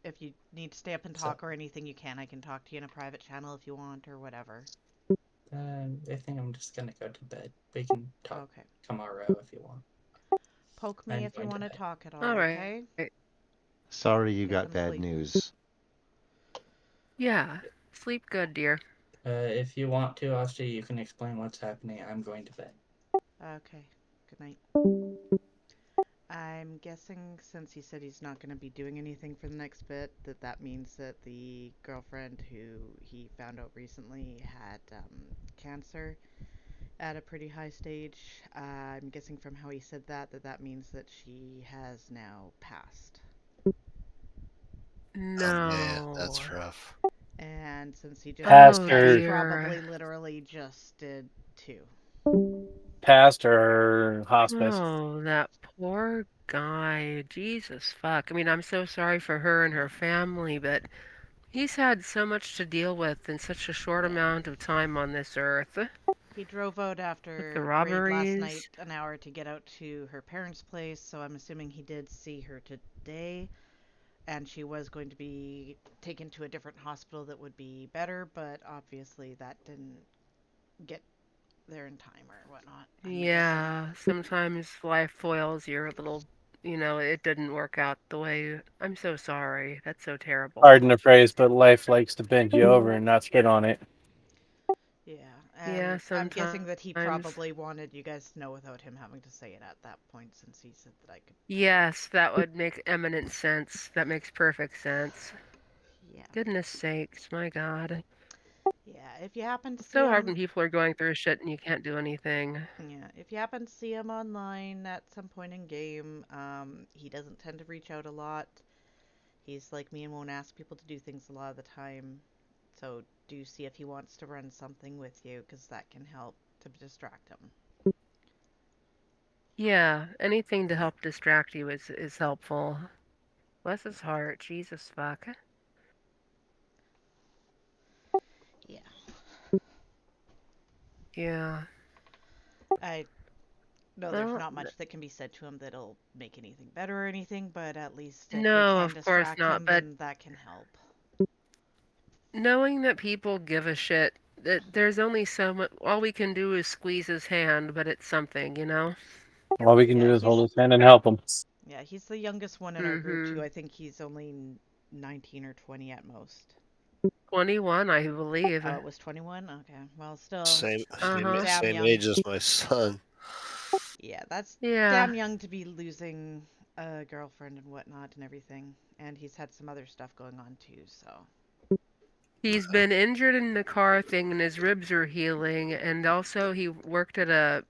If you need to stay up and talk or anything, you can. I can talk to you in a private channel if you want or whatever. I think I'm just gonna go to bed. We can talk tomorrow if you want. Poke me if you want to talk at all, All okay? right. Sorry you Get got some bad sleep. news. Yeah. Sleep good, dear. If you want to, Austin, you can explain what's happening. I'm going to bed. Okay. Good night. I'm guessing since he said he's not going to be doing anything for the next bit, that means that the girlfriend who he found out recently had cancer at a pretty high stage. I'm guessing from how he said that means that she has now passed. No. Oh, man, that's rough. And since he just Pastor. he probably literally just did too. Pastor hospice. Oh, that poor guy. Jesus fuck. I mean, I'm so sorry for her and her family, but he's had so much to deal with in such a short amount of time on this earth. He drove out after With the raid last robberies. night, an hour to get out to her parents' place, so I'm assuming he did see her today. And she was going to be taken to a different hospital that would be better, but obviously that didn't get there in time or whatnot. Yeah, sometimes life foils your little, it didn't work out the way. I'm so sorry. That's so terrible. Pardon the phrase, but life likes to bend you over and not spit on it. Yeah, Yeah, and I'm guessing that he sometimes. probably wanted you guys to know without him having to say it at that point, since he said that I could. Yes, that would make eminent sense. That makes perfect sense. Yeah. Goodness sakes, my God. Yeah, if you happen to It's see so him, hard when people are going through shit and you can't do anything. yeah, if you happen to see him online at some point in game, he doesn't tend to reach out a lot. He's like me and won't ask people to do things a lot of the time. So do see if he wants to run something with you, because that can help to distract him. Yeah, anything to help distract you is helpful. Bless his heart. Jesus fuck. Yeah. Yeah. I know there's Well, not much that can be said to him that'll make anything better or anything, but at least if No, we can of course distract not, him, but then that can help. knowing that people give a shit, that there's only so much. All we can do is squeeze his hand, but it's something, you know? All we can do is hold his hand and help him. Yeah, he's the youngest one in our group too. I think he's only 19 or 20 at most. 21, I believe. Oh, it was 21? Okay. Well, still Same damn young. age as my son. Yeah, that's Yeah. damn young to be losing a girlfriend and whatnot and everything. And he's had some other stuff going on too, so. He's been injured in the car thing and his ribs are healing, and also he worked at a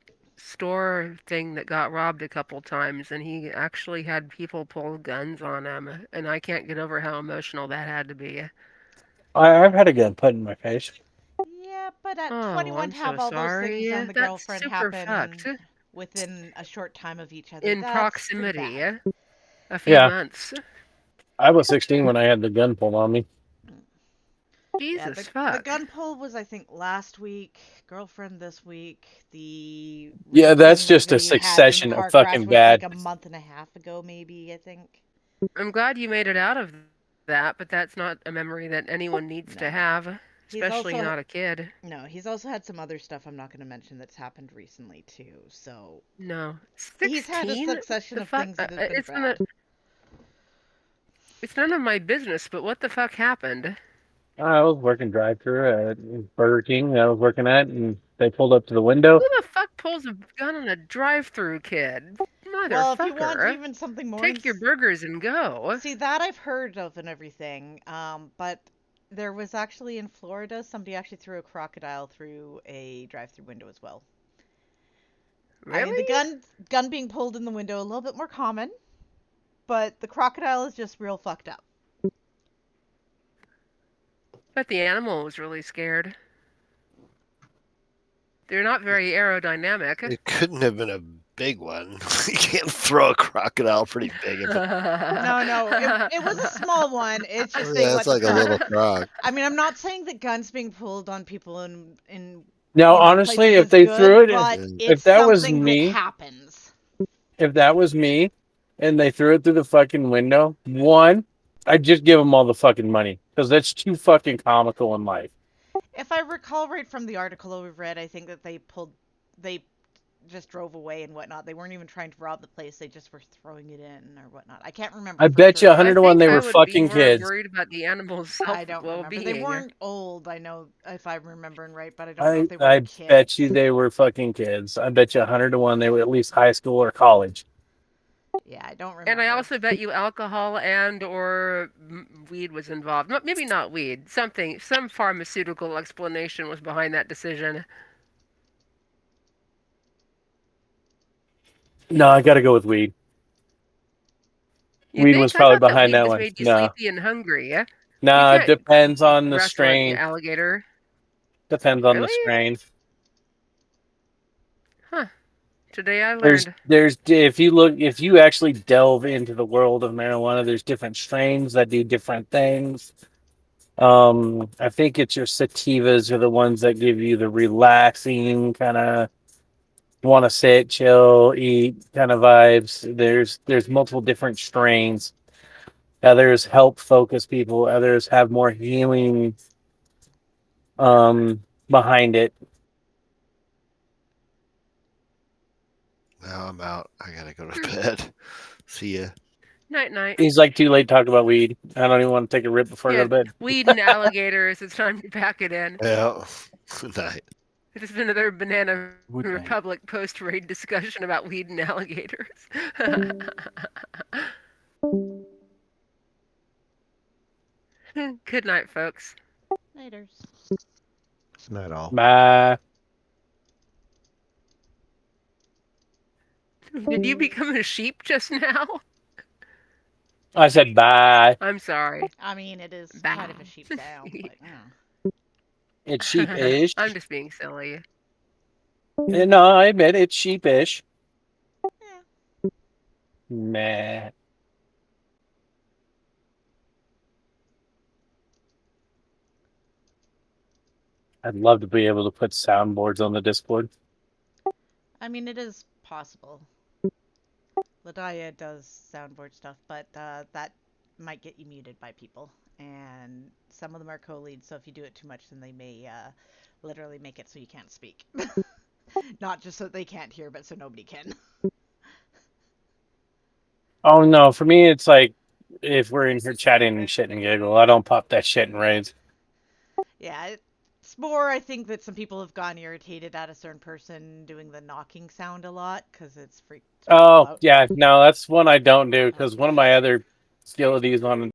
store thing that got robbed a couple times, and he actually had people pull guns on him, and I can't get over how emotional that had to be. I've had a gun put in my face. Yeah, but at Oh, 21 I'm to have so all those things sorry. on the That's girlfriend super happen fucked. within a short time of each other, In that's pretty proximity, bad. a few Yeah. months. I was 16 when I had the gun pulled on me. Yeah, Jesus the fuck. gun pull was, I think, last week. Girlfriend this week. The Yeah, that's reason that just a we had in the succession of car crash fucking was like bad. a month and a half ago, maybe, I think. I'm glad you made it out of that, but that's not a memory that anyone needs to have, He's especially also not a kid. No, he's also had some other stuff I'm not going to mention that's happened recently too. So No, he's had a 16? succession The of fuck? things that have been It's bad. it's none of my business. But what the fuck happened? I was working drive-through at Burger King. I was working at, and they pulled up to the window. Who the fuck pulls a gun on a drive-through kid? Motherfucker! Well, if you want even something more, take your burgers and go. See, that I've heard of and everything. But there was actually in Florida, somebody actually threw a crocodile through a drive-through window as well. Really? I mean, the gun being pulled in the window a little bit more common, but the crocodile is just real fucked up. Bet the animal was really scared. They're not very aerodynamic. It couldn't have been a big one. You can't throw a crocodile pretty big. If it... No, it was a small one. It's just saying That's like a little croc. I mean, I'm not saying that guns being pulled on people in Now, you know, honestly, places if is they good, threw it, but if it's that was something me, that happens. if that was me, and they threw it through the fucking window, one, I'd just give them all the fucking money because that's too fucking comical in life. If I recall right from the article we've read, I think that they just drove away and whatnot. They weren't even trying to rob the place. They just were throwing it in or whatnot. I can't remember. I bet you 100 to 1 they I were would fucking be more kids. worried about the animal's I don't remember. well-being. They weren't old, I know, if I'm remembering right, but I don't know if they were I kids. bet you they were fucking kids. I bet you 100 to 1 they were at least high school or college. Yeah, I don't remember. And I also bet you alcohol and or weed was involved. Maybe not weed. Some pharmaceutical explanation was behind that decision. No, I got to go with weed. You Weed think? was I probably thought that behind weed that was one. made you No, sleepy and hungry. Yeah. no, You it can't depends on the wrestle like strain. an alligator. Depends on the Really? strain. Huh. Today I learned. There's if you actually delve into the world of marijuana, there's different strains that do different things. I think it's your sativas are the ones that give you the relaxing kind of want to sit, chill, eat kind of vibes. There's multiple different strains. Others help focus people. Others have more healing behind it. Now I'm out. I gotta go to bed. See ya. Night night. He's like too late to talk about weed. I don't even want to take a rip before I go to bed. Weed and alligators. It's time to pack it in. Yeah. Good night. It has been another Banana Good night. Republic post-raid discussion about weed and alligators. Good night, folks. Laters. It's not all. Bye. Did you become a sheep just now? I said bye. I'm sorry. I mean, it is kind of a sheep sound, but It's sheepish. I'm just being silly. No, I admit it's sheepish. Meh. I'd love to be able to put soundboards on the Discord. I mean, it is possible. Ladaya does soundboard stuff, but that might get you muted by people. And some of them are co-leads, so if you do it too much, then they may literally make it so you can't speak. Not just so they can't hear, but so nobody can. Oh no, for me it's like if we're in here chatting and shit and giggle, I don't pop that shit in raids. Yeah, it's more, I think, that some people have gotten irritated at a certain person doing the knocking sound a lot, because it's freaked. Oh yeah, no, that's one I don't do because one of my other abilities on